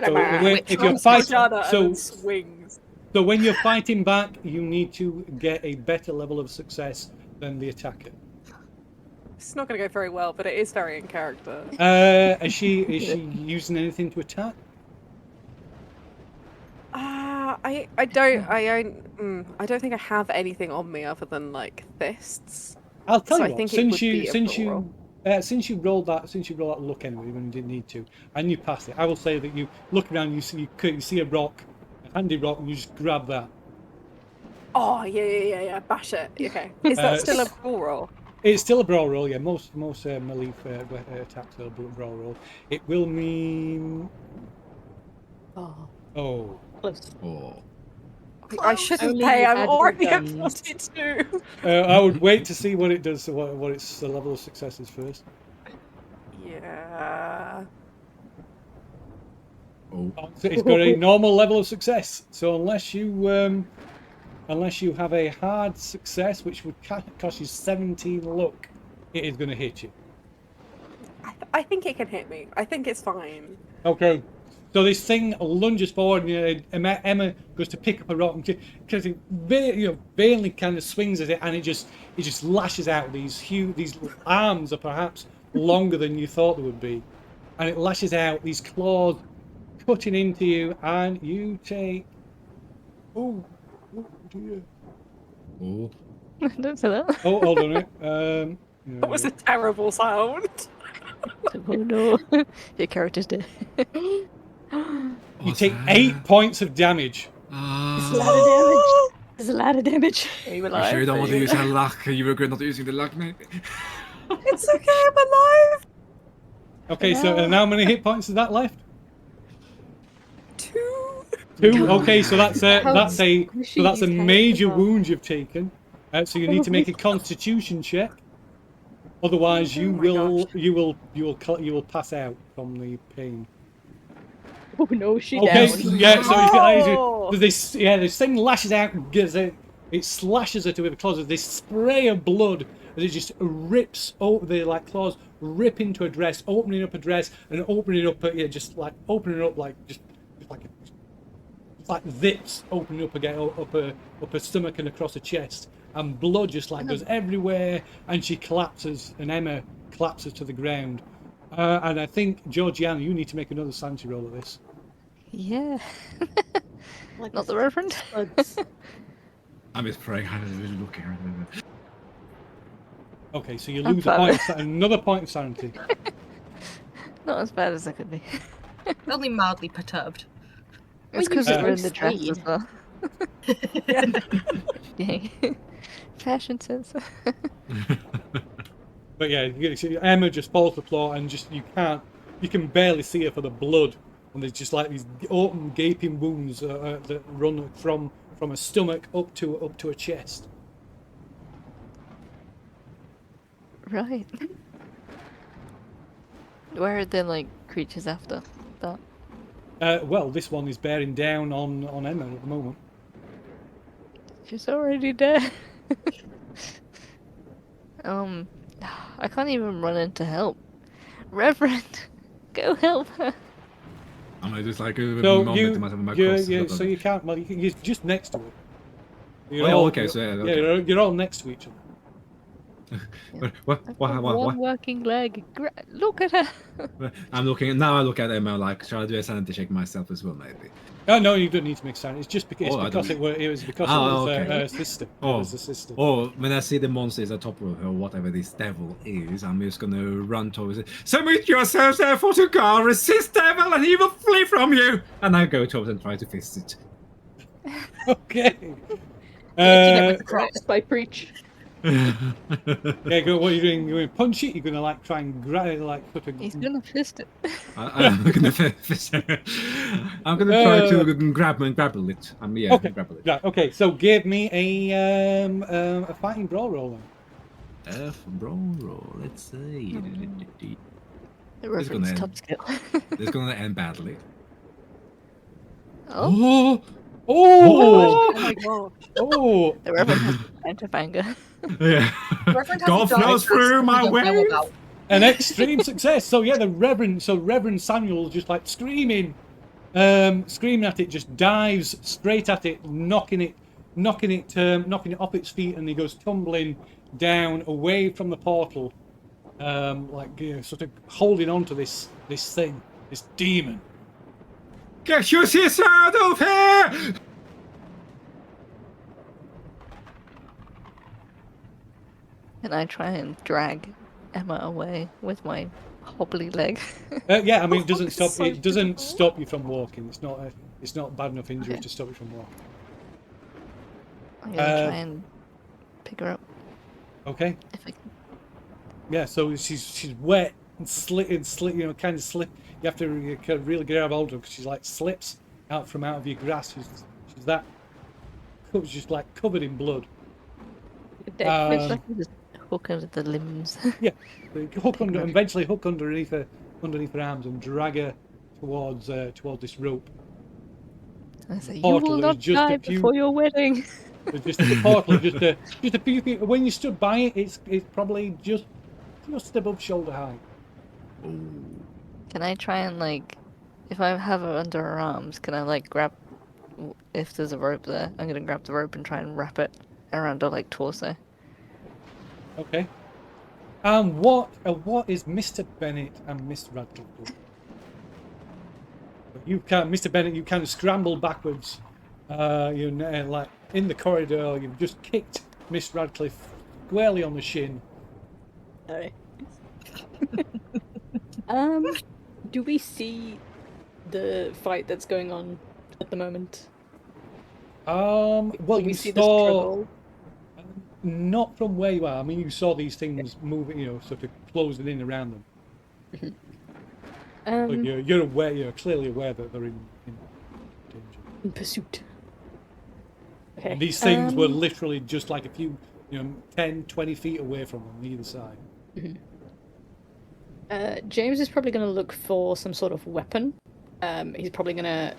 So Which if you're one's fighting, Georgiana and so then swings. when you're fighting back, you need to get a better level of success than the attacker. It's not going to go very well, but it is very in character. Is she using anything to attack? I don't think I have anything on me other than like fists. I'll tell So you I what. think it Since would you be a brawl. since you rolled that luck anyway when you didn't need to, and you passed it, I will say that you look around, you see a rock, a handy rock, and you just grab that. Oh yeah, bash it. Okay, is that still a brawl roll? It's still a brawl roll, yeah. Most melee attacks are a brawl roll. It will mean Oh, close. Oh. I shouldn't Only pay. I'm add already at guns. 42. I would wait to see what it does, what its the level of success is first. Yeah. Oh. So it's got a normal level of success. So unless you have a hard success, which would cost you 17 luck, it is going to hit you. I think it can hit me. I think it's fine. Okay. So this thing lunges forward, and Emma goes to pick up a rock, and because it vainly kind of swings at it, and it just lashes out. These arms are perhaps longer than you thought they would be, and it lashes out. These claws cutting into you, and you take. Oh dear. Oh. Don't say that. Oh, hold on a minute. That was a terrible sound. Oh no, your character's dead. You take 8 points of damage. There's a lot of damage. There's a lot of damage. Are you You alive? sure you don't want to use her luck? You regret not using the luck, maybe? It's okay, I'm alive. Okay, so how many hit points is that left? 2. 2. Okay, so that's a squishy major these guys are. wound you've taken. So you need to make a Constitution check. Otherwise, you will pass out from the pain. Oh no, she Okay, down. yeah. So Oh! this thing lashes out, it slashes at her with the claws. This spray of blood as it just rips over the claws, rip into a dress, opening up a dress, and opening up opening up like zips opening up again up her stomach and across her chest, and blood just goes everywhere, and she collapses, and Emma collapses to the ground. And I think, Georgiana, you need to make another sanity roll of this. Yeah. Like Not the Reverend. slugs. I'm just praying. I don't really look here. Okay, so you I'm lose fine. another point of sanity. Not as bad as I could be. Only mildly perturbed. It's Well, because you we're in the don't dress speed. as well. Yay. Fashion sense. But yeah, Emma just falls to the floor, and you can barely see her for the blood, and there's just these open, gaping wounds that run from her stomach up to her chest. Right. Where are the creatures after that? Well, this one is bearing down on Emma at the moment. She's already dead. I can't even run in to help. Reverend, go help her. I'm gonna just a So moment to myself with my cross. so you can't. Well, you're just next to it. You're Oh, all- okay, so yeah, okay. you're all next to each other. What? I've got one working leg. Look at her. I'm looking now. I look at Emma shall I do a sanity check myself as well, maybe? Oh no, you don't need to make sound. It's just because, Oh, I it was because Oh, it was okay. her sister. Oh. It was the sister. Or when I see the monsters on top of her, whatever this devil is, I'm just gonna run towards it. Submit yourselves therefore to God, resist devil, and he will flee from you. And I go towards and try to fist it. Okay. Hitting it with the cross. By preach. Yeah, go. What are you doing? You're going to punch it. You're going to try and grab it, put a. He's gonna fist it. I'm gonna fist it. I'm gonna try to grapple it. Okay. Grapple it. Yeah. Okay. So give me a fighting brawl roll then. Brawl roll. Let's see. The Reverend's end. top skill. It's gonna end badly. Oh, Oh! Oh my god. Oh! the Reverend has a kind of anger. Yeah. Reverend has God a dark flows past through that my we don't know way. about. An extreme success. So yeah, Reverend Samuel just screaming at it, just dives straight at it, knocking it off its feet, and he goes tumbling down away from the portal, like sort of holding on to this thing, this demon. Get your sister out of here! Can I try and drag Emma away with my hobbly leg? Yeah, I mean, it doesn't It's stop. so It doesn't difficult. stop you from walking. It's not bad enough injury Okay. to stop you from walking. I'm gonna try and pick her up Okay. if I can. Yeah. So she's wet and slip, kind of slip. You have to really grab hold of her because she's like slips out of your grasp. She's that. She's just like covered in blood. Wish I could just hook under the limbs. Yeah, hook under, eventually hook underneath her arms and drag her towards this rope. I say, you portal will is not just a die few- before your wedding. It's just the portal, just a few feet. When you stood by it, it's probably just above shoulder height. Can I try and like, if I have her under her arms, can I like grab, if there's a rope there, I'm gonna grab the rope and try and wrap it around her like torso. Okay. What is Mr. Bennett and Miss Radcliffe doing? Mr. Bennett, you kind of scramble backwards. Like in the corridor, you've just kicked Miss Radcliffe squarely on the shin. Sorry. Do we see the fight that's going on at the moment? Well, Do you we see the saw struggle? not from where you are. I mean, you saw these things moving, sort of closing in around them. But you're aware, you're clearly aware that they're in danger. In pursuit. Okay. And these things were literally just like a few, 10, 20 feet away from them on either side. James is probably going to look for some sort of weapon. He's probably going to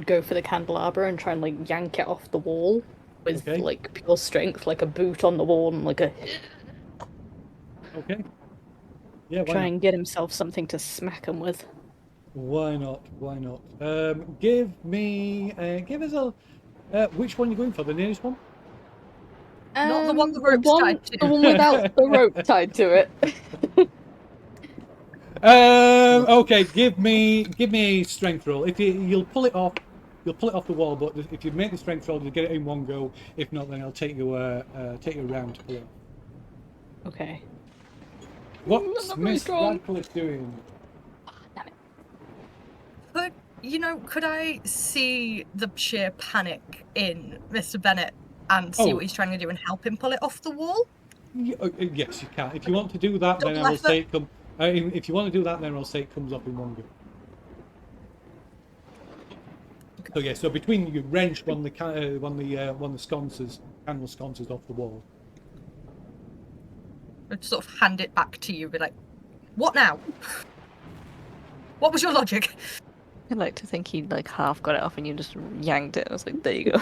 go for the candelabra and try and like yank it off the wall with Okay. like pure strength, like a boot on the wall and like a Okay. Yeah, why try not? and get himself something to smack him with. Why not? Why not? Give us a. Which one are you going for? The nearest one? Not the one the rope's tied to. The one without the rope tied to it. Okay. Give me a strength roll. If you'll pull it off the wall. But if you make the strength roll, you'll get it in one go. If not, then I'll take you around to pull it off. Okay. What's not very Miss strong. Radcliffe doing? But, could I see the sheer panic in Mr. Bennett and see Oh. what he's trying to do and help him pull it off the wall? Yes, you can. If you want to do that, then Double I will effort. say it come. If you want to do that, then I'll say it comes up in one go. So yeah, so between you wrench one the candle sconces off the wall. I'd sort of hand it back to you, be like, what now? What was your logic? I'd like to think he like half got it off and you just yanked it. I was like, there you go.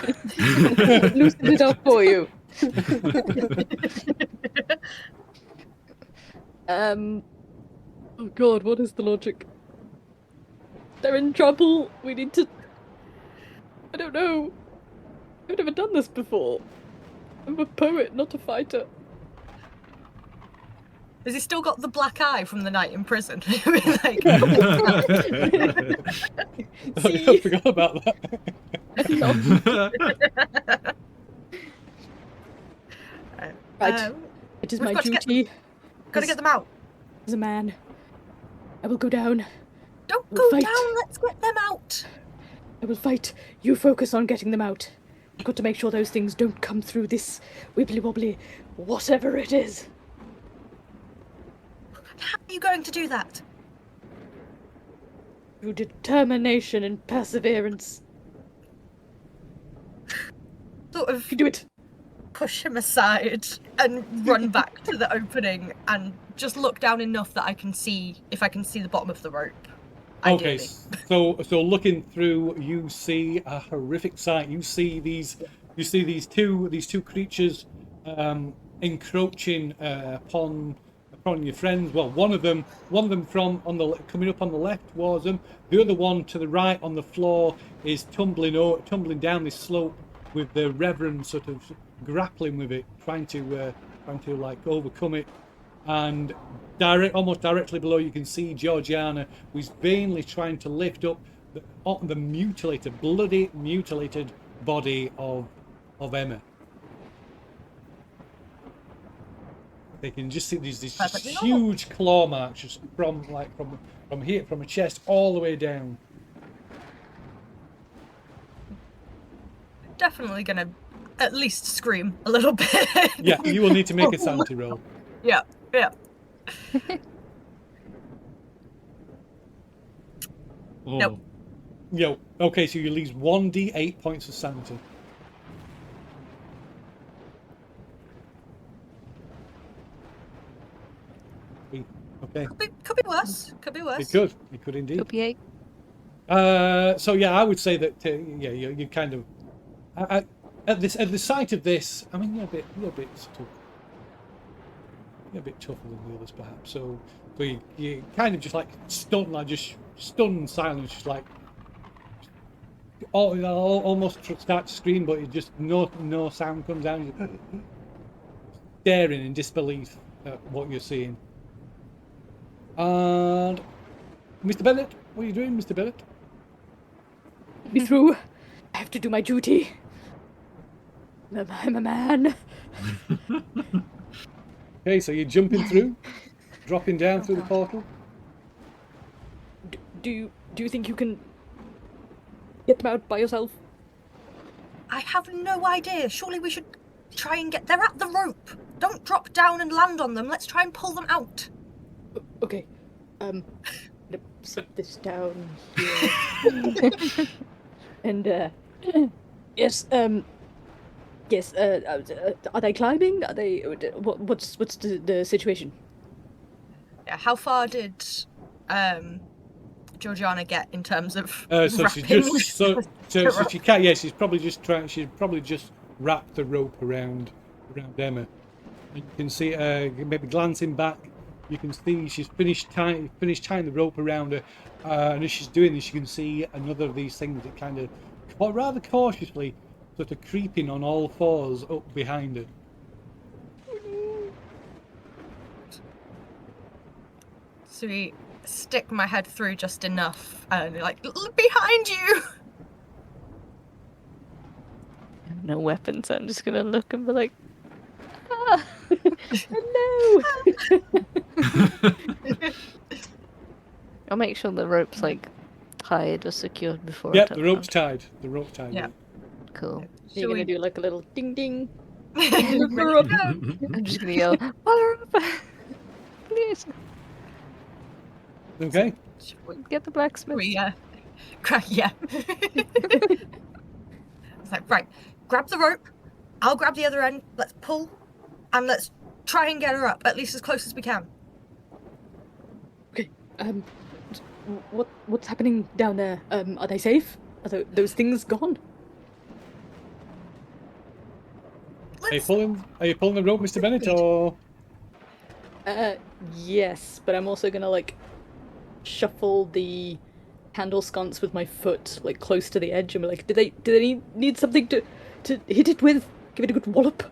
Loosened it up for you. Oh god, what is the logic? They're in trouble. We need to. I don't know. I've never done this before. I'm a poet, not a fighter. Has he still got the black eye from the night in prison? Like, I forgot about that. Right. It is we've my got to get duty gotta get them out. as a man. I will go down. Don't We'll go fight. down, let's get them out. I will fight. You focus on getting them out. I've got to make sure those things don't come through this wibbly wobbly, whatever it is. How are you going to do that? Through determination and perseverance. Sort of You can do it. push him aside and run back to the opening and just look down enough that I can see if I can see the bottom of the rope. Okay, Ideally. so looking through, you see a horrific sight. You see these two creatures encroaching upon your friends. Well, one of them from coming up on the left towards them. The other one to the right on the floor is tumbling down this slope with the Reverend sort of grappling with it, trying to trying to like overcome it. And almost directly below, you can see Georgiana, who's vainly trying to lift up the mutilated, bloody mutilated body of Emma. They can just see these huge claw marks just from here, from her chest all the way down. Definitely gonna at least scream a little bit. Yeah, you will need to make a sanity roll. Yeah. Oh. Nope. Yo, okay, so you lose 1d8 points of sanity. Okay. Could be worse. Could be worse. It could indeed. Could be 8. So yeah, I would say that yeah, you kind of at the sight of this. I mean, you're a bit sort of, you're a bit tougher than the others, perhaps. So you kind of just like stunned silence, just like almost start to scream, but it just no sound comes out. You're staring in disbelief at what you're seeing. And Mr. Bennett, what are you doing, Mr. Bennett? Let me through. I have to do my duty. I'm a man. Okay, so you're jumping through, dropping down through the portal. Do you think you can get them out by yourself? I have no idea. Surely we should try and get... They're at the rope. Don't drop down and land on them. Let's try and pull them out. Okay. I'm gonna set this down here. And, yes, yes, are they climbing? Are they... What's the situation? Yeah, how far did Georgiana get in terms of So she's wrapping? just so she can't. Yeah, she's probably just wrapped the rope around Emma. And you can see maybe glancing back. You can see she's finished tying the rope around her, and as she's doing this, you can see another of these things that kind of, rather cautiously, sort of creeping on all fours up behind her. So we stick my head through just enough, and like, look behind you. No weapons. I'm just gonna look and be like, No! I'll make sure the rope's like tied or secured before. I Yeah, touch the rope's them. tied. The rope's tied. Yeah. Cool. You're gonna do like a little ding ding. Ready to go. I'm just gonna yell, "Pull her up, please! Okay. Get the blacksmith." We yeah. It's like, right, grab the rope. I'll grab the other end. Let's pull, and let's try and get her up, at least as close as we can. Okay. What's happening down there? Are they safe? Are those things gone? Are you pulling the rope, Mr. Bennett, or? Yes, but I'm also gonna like shuffle the handle sconce with my foot like close to the edge and be like, do they need something to hit it with? Give it a good wallop.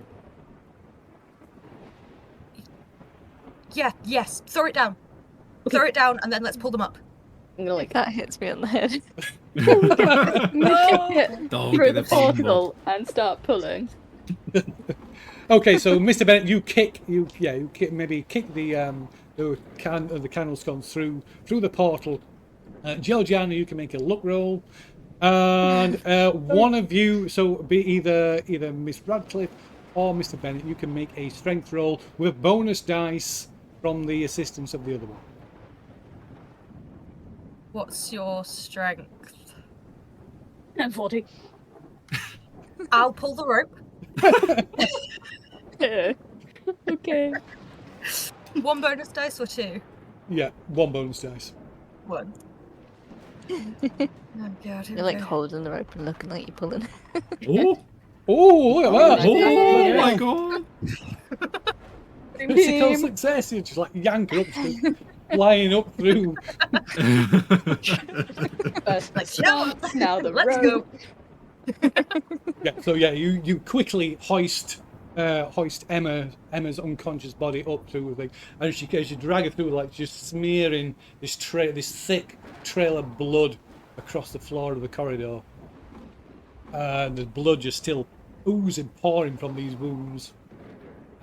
Yeah, yes. Throw it down. Okay. Throw it down, and then let's pull them up. I'm gonna like That hits me on the head. Don't through get the a fumble. portal and start pulling. Okay, so Mr. Bennett, you kick the candle sconce through the portal. Georgiana, you can make a luck roll, and one of you, so be either Miss Radcliffe or Mr. Bennett, you can make a strength roll with bonus dice from the assistance of the other one. What's your strength? And 40. I'll pull the rope. Okay. One bonus dice or two? Yeah, one bonus dice. One. Oh god. You're like holding the rope and looking like you're pulling. Oh, Oh, look at that! oh my god! Critical success! You just like yank her up, just flying up through. First Like, sconce, now the Let's rope. go. Yeah, so yeah, you quickly hoist hoist Emma's unconscious body up through the thing, and as you drag her through, like just smearing this thick trail of blood across the floor of the corridor. The blood just still oozing, pouring from these wounds.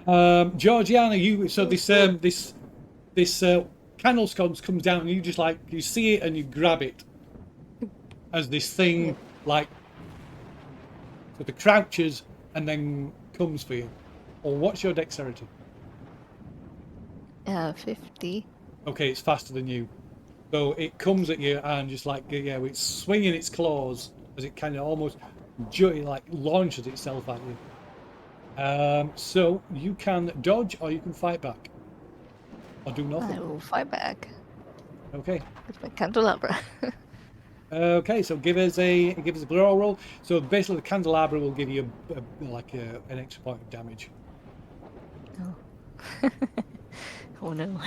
Georgiana, this candle sconce comes down, and you just you see it and you grab it as this thing sort of crouches and then comes for you. Or what's your dexterity? 50. Okay, it's faster than you. So it comes at you and just it's swinging its claws as it kind of almost launches itself at you. So you can dodge or you can fight back. Or do nothing. I will fight back Okay. with my candelabra. Okay, so give us a brawl roll. So basically, the candelabra will give you an extra point of damage. Oh. Oh no.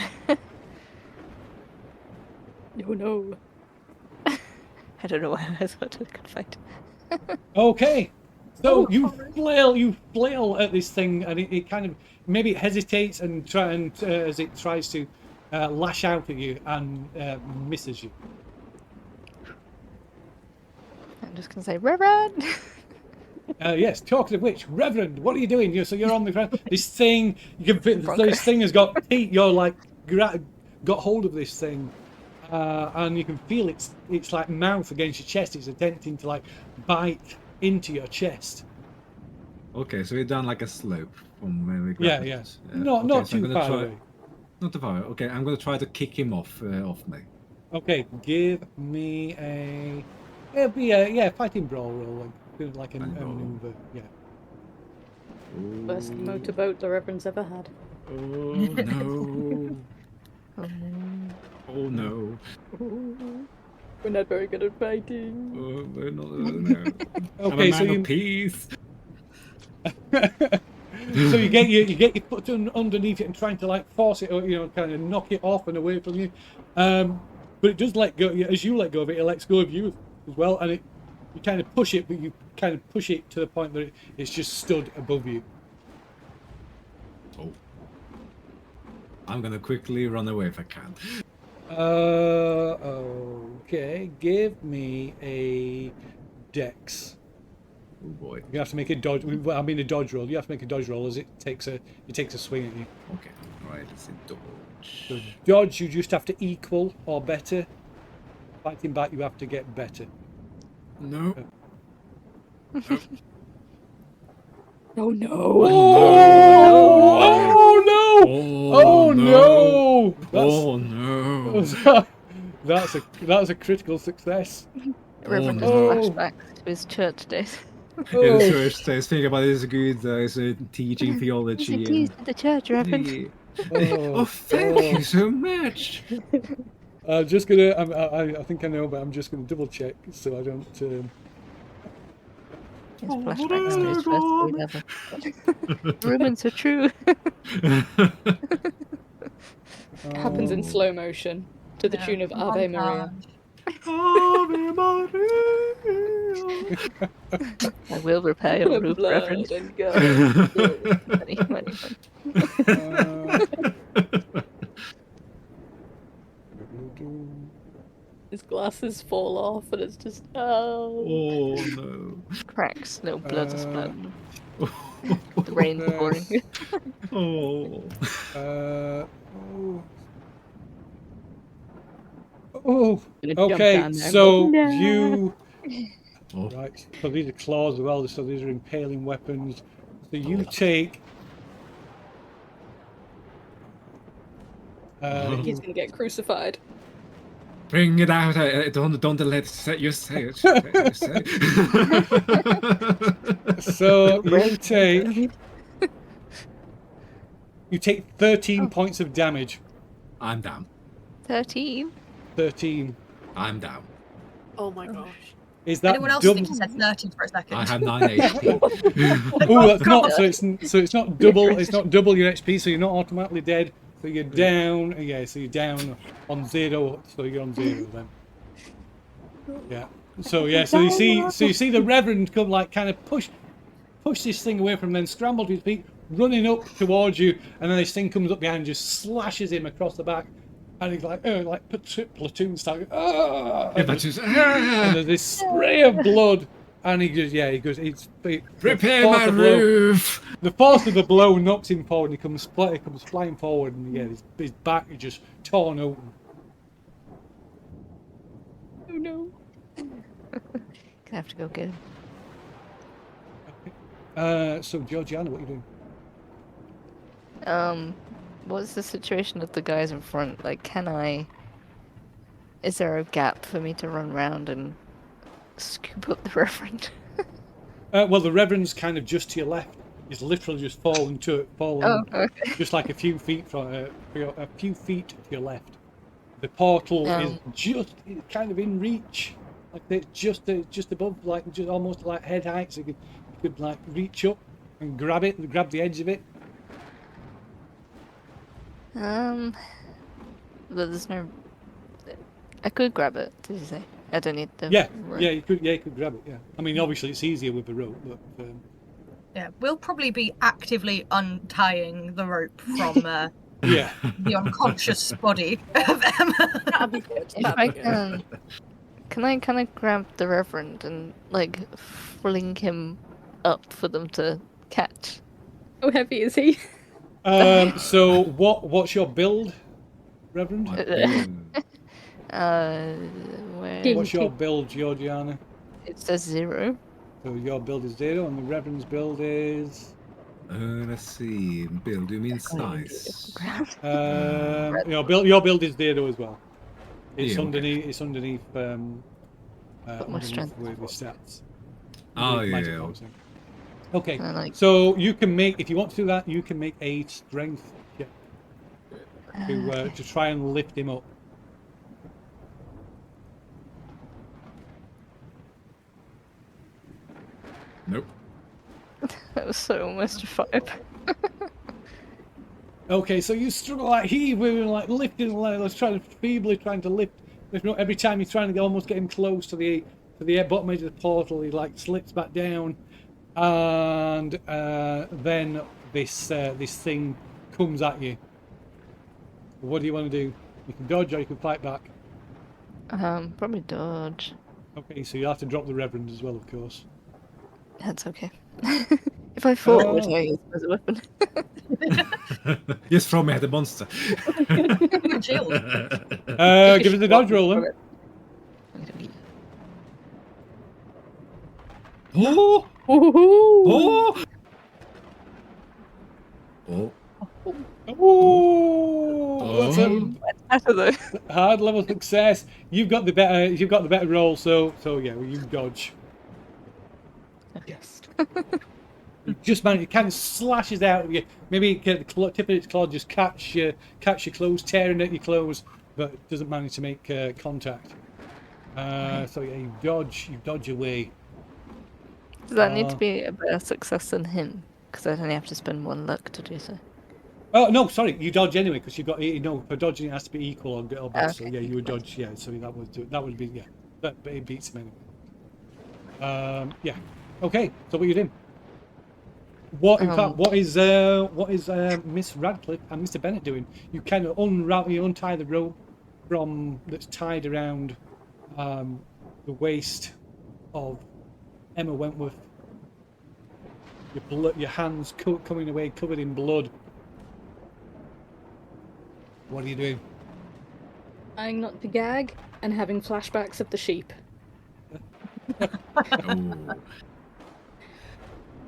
Oh no. I don't know why I thought I could fight. Okay, so you flail at this thing, and it kind of maybe it hesitates and as it tries to lash out at you and misses you. I'm just gonna say, Reverend. Yes, talking of which, Reverend, what are you doing? You're on the ground. This thing, this thing has got teeth. You're got hold of this thing, and you can feel its mouth against your chest. It's attempting to bite into your chest. Okay, so we're down a slope from where we grabbed. Yeah. It. Not too far away. Not too far. Okay, I'm gonna try to kick him off me. Okay, give me a fighting brawl roll, like a maneuver. Yeah. Worst motorboat the Reverend's ever had. Oh no! Oh no! We're not very good at fighting. Oh, we're not. No. Okay, I'm a man of peace. So you get your foot underneath it and trying to force it, or kind of knock it off and away from you. But it does let go. As you let go of it, it lets go of you as well, and you kind of push it, but you kind of push it to the point that it's just stood above you. Oh. I'm gonna quickly run away if I can. Okay. Give me a dex. Oh boy. You have to make a dodge. I mean a dodge roll. You have to make a dodge roll as it takes a swing at you. Okay. Right. Let's see. Dodge. So dodge, you just have to equal or better. Fighting back, you have to get better. No. Oh no! Oh no! Oh no! That's a critical success. Reverend no. just flashbacks to his church days. In the church days, think about his good teaching theology. Is it keys to the church, Reverend? Yeah. Oh, thank you so much. I'm just gonna. I think I know, but I'm just gonna double check so I don't. His flashbacks to his first grade level. Rumors are true. It happens in slow motion to the tune of Ave Maria. Ave Maria. I will repair your roof, Blood Reverend. and God. Money. His glasses fall off and it's just Oh no. Cracks, no blood is splattered. The rain's pouring. Oh. Okay, so you. Oh. Right, so these are claws as well, so these are impaling weapons. So you take. he's gonna get crucified. Bring it out! Don't let you say it. So you take 13 points of damage. I'm down. 13? 13. I'm down. Oh my gosh. Is that Anyone else double? think he said 30 for a second? I have 9 HP. Oh, that's not. So it's not double. It's not double your HP. So you're not automatically dead. So you're down. Yeah. So you're down on 0. So you're on 0 then. Yeah. So yeah. So you see the Reverend come kind of push this thing away from him, then scramble to his feet, running up towards you, and then this thing comes up behind, and just slashes him across the back, and he's like platoon style. And there's this spray of blood, and he goes, Prepare my roof. The force of the blow knocks him forward, and he comes flying forward, and his back is just torn open. Oh no. Gonna have to go get him. So Georgiana, what are you doing? What's the situation with the guys in front? Like, is there a gap for me to run around and scoop up the Reverend? Well, the Reverend's kind of just to your left. He's literally just fallen Okay. just like a few feet to your left. The portal is just kind of in reach, like it's just above, like just almost like head height. So you could like reach up and grab the edge of it. But there's no. I could grab it. Did you say? I don't need the. rope. You could grab it. Yeah, I mean, obviously it's easier with the rope, but. Yeah, we'll probably be actively untying the rope from the unconscious body of Emma. That'd be good. If I can I kind of grab the Reverend and like fling him up for them to catch? How heavy is he? So what's your build, Reverend? Where What's your build, Georgiana? it says 0. So your build is 0, and the Reverend's build is. Let's see. Build, do you mean size? Your build is 0 as well. It's Yeah, okay. underneath. It's underneath. Underneath strength. the stats. Oh, Magic yeah. potion. Okay, And, like, so you can make, if you want to do that, you can make a strength check to try and lift him up. Nope. that was so almost a 5. Okay, so you struggle like heaving, like lifting, like feebly trying to lift. Every time you're trying to almost get him close to the bottom edge of the portal, he like slips back down, and then this thing comes at you. What do you want to do? You can dodge or you can fight back. Probably dodge. Okay, so you have to drop the Reverend as well, of course. That's okay. If I fought, would I use it as a weapon? Just throw me at the monster. Jill. Give us the dodge roll then. Oh! Ooh. Oh! Oh, that's Better though. a hard level success. You've got the better roll, so yeah, you dodge. Yes. You just manage. It kind of slashes out of you. Maybe get the tip of its claw just catch your clothes, tearing at your clothes, but it doesn't manage to make contact. So yeah, you dodge away. Does that need to be a better success than him? Because I'd only have to spend 1 luck to do so. Oh no, sorry, you dodge anyway because you've got for dodging it has to be equal or better. So Okay. yeah, you would dodge. Yeah, so that would be but it beats him anyway. Yeah. Okay, so what are you doing? What is Miss Radcliffe and Mr. Bennett doing? You kind of untie the rope that's tied around the waist of Emma Wentworth. Your hands coming away covered in blood. What are you doing? Trying not to gag and having flashbacks of the sheep.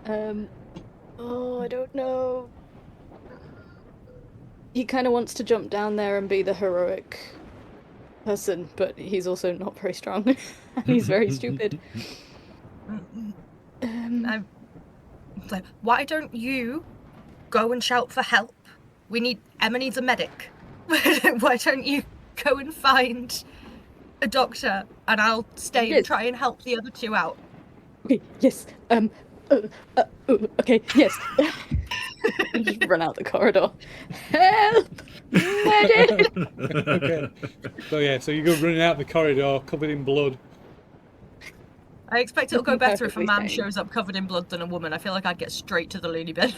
Oh. I don't know. He kind of wants to jump down there and be the heroic person, but he's also not very strong. And he's very stupid. So why don't you go and shout for help? Emma needs a medic. Why don't you go and find a doctor, and I'll stay and try and help the other 2 out. Okay, yes. Okay, yes. And just run out the corridor. Help! Medic! Okay. So yeah, so you go running out the corridor covered in blood. I expect it'll go better if a Perfectly man sane. shows up covered in blood than a woman. I feel like I'd get straight to the loony bin.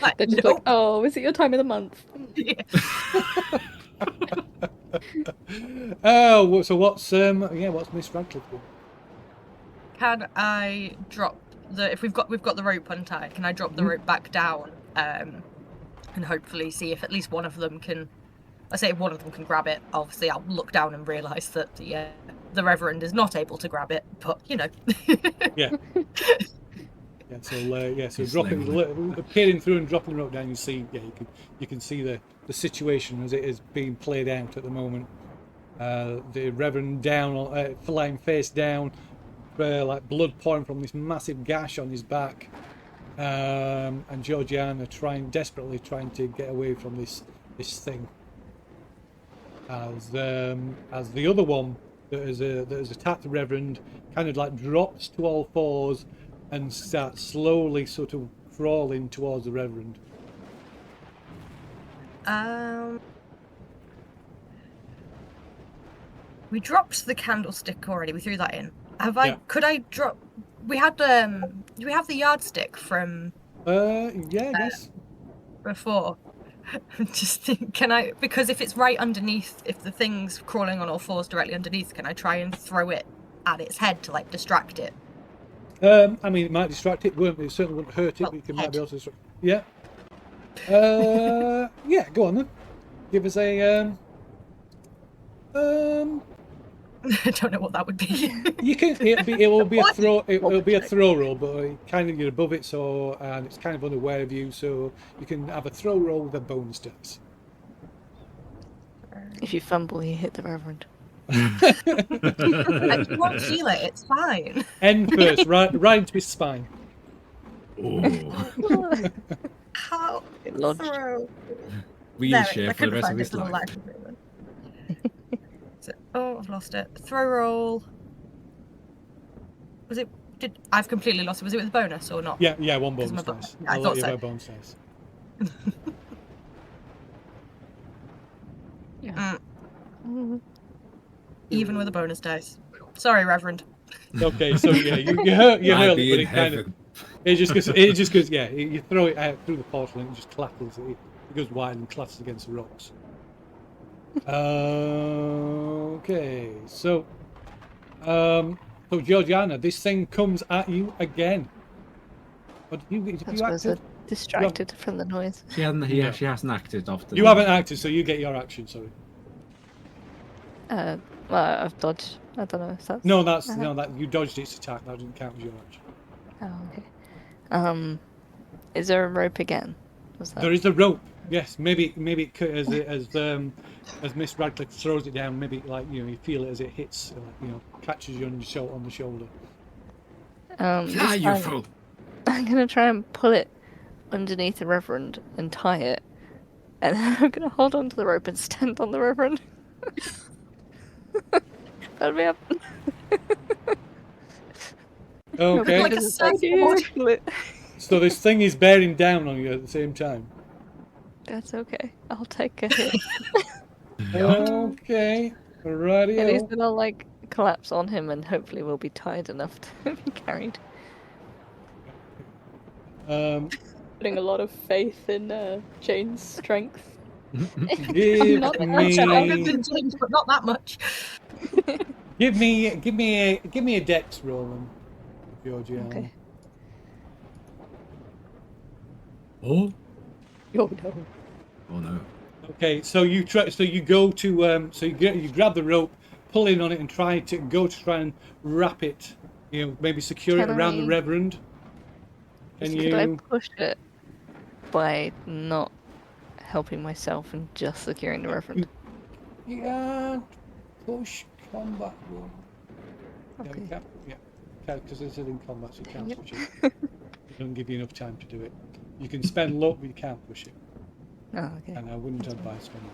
Like, They're just nope. like, oh, is it your time of the month? Yeah. Oh, so what's Miss Radcliffe doing? Can I drop the if we've got the rope untied? Can I drop the rope back down and hopefully see if at least one of them can? I say if one of them can grab it. Obviously, I'll look down and realise that the Reverend is not able to grab it. But you know. Yeah. So It's dropping, peering through and dropping the rope down, you see, you can see the situation as it is being played out at the moment. The Reverend down, flying face down, like blood pouring from this massive gash on his back, and Georgiana desperately trying to get away from this thing. As the other one that has attacked the Reverend kind of like drops to all fours and starts slowly sort of crawling towards the Reverend. We dropped the candlestick already. We threw that in. Yeah. Could I drop? We had do we have the yardstick from I guess. before? Just think, can I? Because if it's right underneath, if the thing's crawling on all fours directly underneath, can I try and throw it at its head to like distract it? I mean, it might distract it. It certainly wouldn't hurt it. Well, But you might head. be able to distract. Yeah. Yeah. Go on then. Give us a. I don't know what that would be. You can. It will be a What? throw. It will be a throw roll, but kind of you're above it, so and it's kind of unaware of you, so you can have a throw roll with a bonus dice. If you fumble, you hit the Reverend. I won't feel it. It's fine. End first, right into his spine. Oh. How? Lodged. Throw. We There, share I for the couldn't rest of find his it, little life. life agreement. I've lost it. Throw roll. Was it? I've completely lost it. Was it with a bonus or not? Yeah, one Because bonus my dice. yeah, I I'll thought let you so. have a bonus dice. Even with a bonus dice. Sorry, Reverend. Okay, so yeah, you hurl I'd it, be but in it kind of heaven. it just goes yeah. You throw it out through the portal and it just clatters. It goes wide and clatters against the rocks. Okay, so Georgiana, this thing comes at you again. But I you suppose acted. they're distracted from the noise. She hasn't. Yeah. She hasn't acted often. You haven't acted, so you get your action. Sorry. Well, I've dodged. I don't know if that's. No, that you dodged its attack. That didn't count as your action. Oh, okay. Is there a rope again? Was that? There is a rope. Yes, maybe it could, as Miss Radcliffe throws it down. Maybe you feel it as it hits, catches you on the shoulder. This You time, fool! I'm gonna try and pull it underneath the Reverend and tie it, and then I'm gonna hold on to the rope and stand on the Reverend. That'll be up. Okay. Like a Doesn't take surfboard. pull it. So this thing is bearing down on you at the same time. That's okay. I'll take a hit. Okay. At least Rightio. then I'll collapse on him and hopefully we'll be tied enough to be carried. Putting a lot of faith in Jane's strength. Give Not that me Stronger than James, but not that much. give me a dex roll, then, Georgiana. Okay. Oh. Oh no. Oh no. Okay, so you go to you grab the rope, pull in on it, and try and wrap it. Maybe secure it Can around the I- Reverend. Can Could I you? push it by not helping myself and just securing the Reverend? Yeah, push combat roll. Yeah, Okay. you can. Yeah, because it's in combat, so you can't Yep. push it. It doesn't give you enough time to do it. You can spend luck, but you can't push it, Oh, okay. and I wouldn't advise spending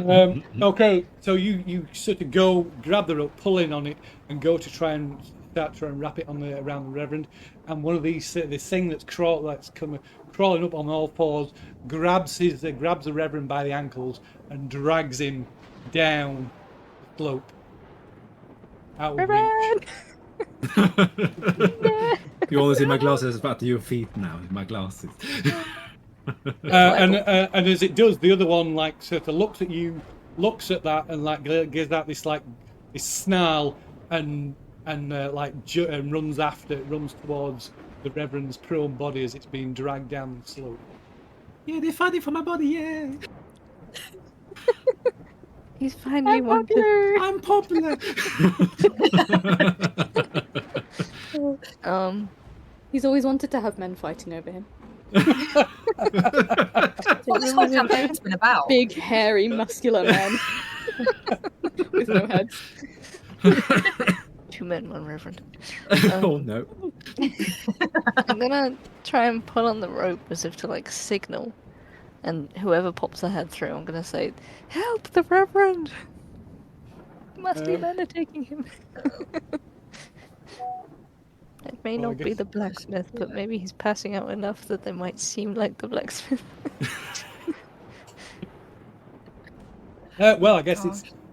luck. Okay, so you sort of go grab the rope, pull in on it, and go to try and wrap it around the Reverend. And one of these this thing that's crawling up on all fours grabs the Reverend by the ankles and drags him down the slope. out of reach. You only see my glasses at your feet now. My glasses. And as it does, the other one like sort of looks at you, looks at that, and like gives out this like this snarl, and runs towards the Reverend's prone body as it's being dragged down the slope. Yeah, they're fighting for my body. Yeah, He's finally wanted. I'm popular. He's always wanted to have men fighting over him. That's what this whole campaign's been about. Big, hairy, muscular men with no heads. 2 men, 1 reverend. Oh no. I'm gonna try and pull on the rope as if to like signal, and whoever pops their head through, I'm gonna say, "Help the reverend! Musty men are taking him." It may Well, I not be guess- the blacksmith, but maybe he's passing out enough that they might seem like the blacksmith. Well, I guess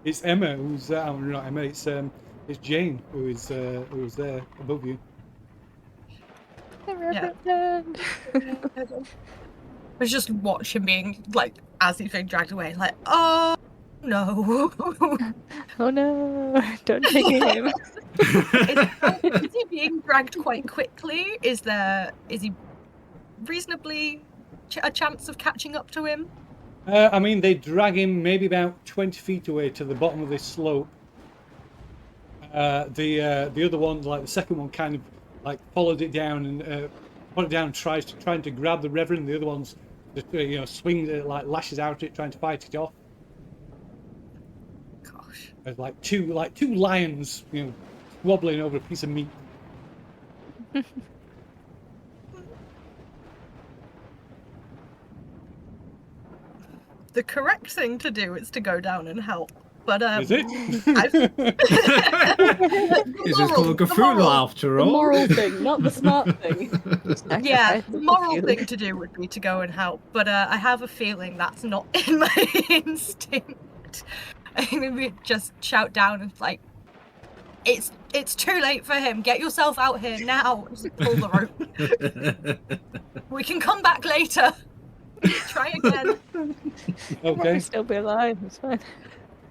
it's Emma who's not Emma. It's Jane who's there above you. The reverend. I was just watching being like as he's being dragged away, like, oh no. Oh no! Don't take him. Is he being dragged quite quickly? Is he reasonably a chance of catching up to him? I mean, they drag him maybe about 20 feet away to the bottom of this slope. The other one, like the second one, kind of like follows it down and trying to grab the Reverend. The other one's swings it, like lashes out at it, trying to fight it off. Gosh. There's like two lions, wobbling over a piece of meat. The correct thing to do is to go down and help. But Is it? Is this called Cthulhu after The all? moral thing, not the smart thing. Yeah, the moral thing to do would be to go and help, but I have a feeling that's not in my instinct. I think we just shout down and like, it's too late for him. Get yourself out here now. Just pull the rope. We can come back later. Try again. Okay. Might still be alive. It's fine.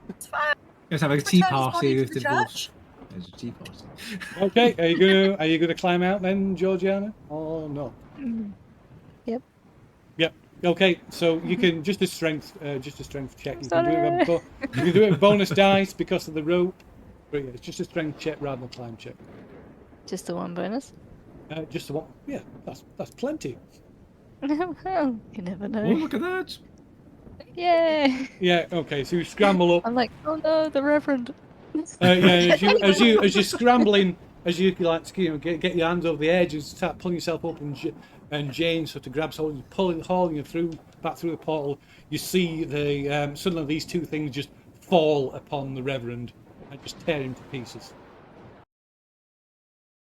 It's fine. Let's have a tea Return his body party to with the the wolves. church. There's a tea party. Okay. Are you gonna climb out then, Georgiana, or not? Yep. Yep. Okay. So you can just a strength check. You can do it Sorry. you can do it with bonus dice because of the rope. But yeah, it's just a strength check rather than a climb check. Just the 1 bonus. Just the one. Yeah, that's plenty. Well, you never Oh, know. look at that! Yeah. Okay. So you scramble up. I'm like, oh no, the reverend. Yeah. As you're scrambling, as you like, get your hands over the edge and start pulling yourself up, and Jane sort of grabs hold, hauling you back through the portal. You see suddenly these two things just fall upon the Reverend and just tear him to pieces.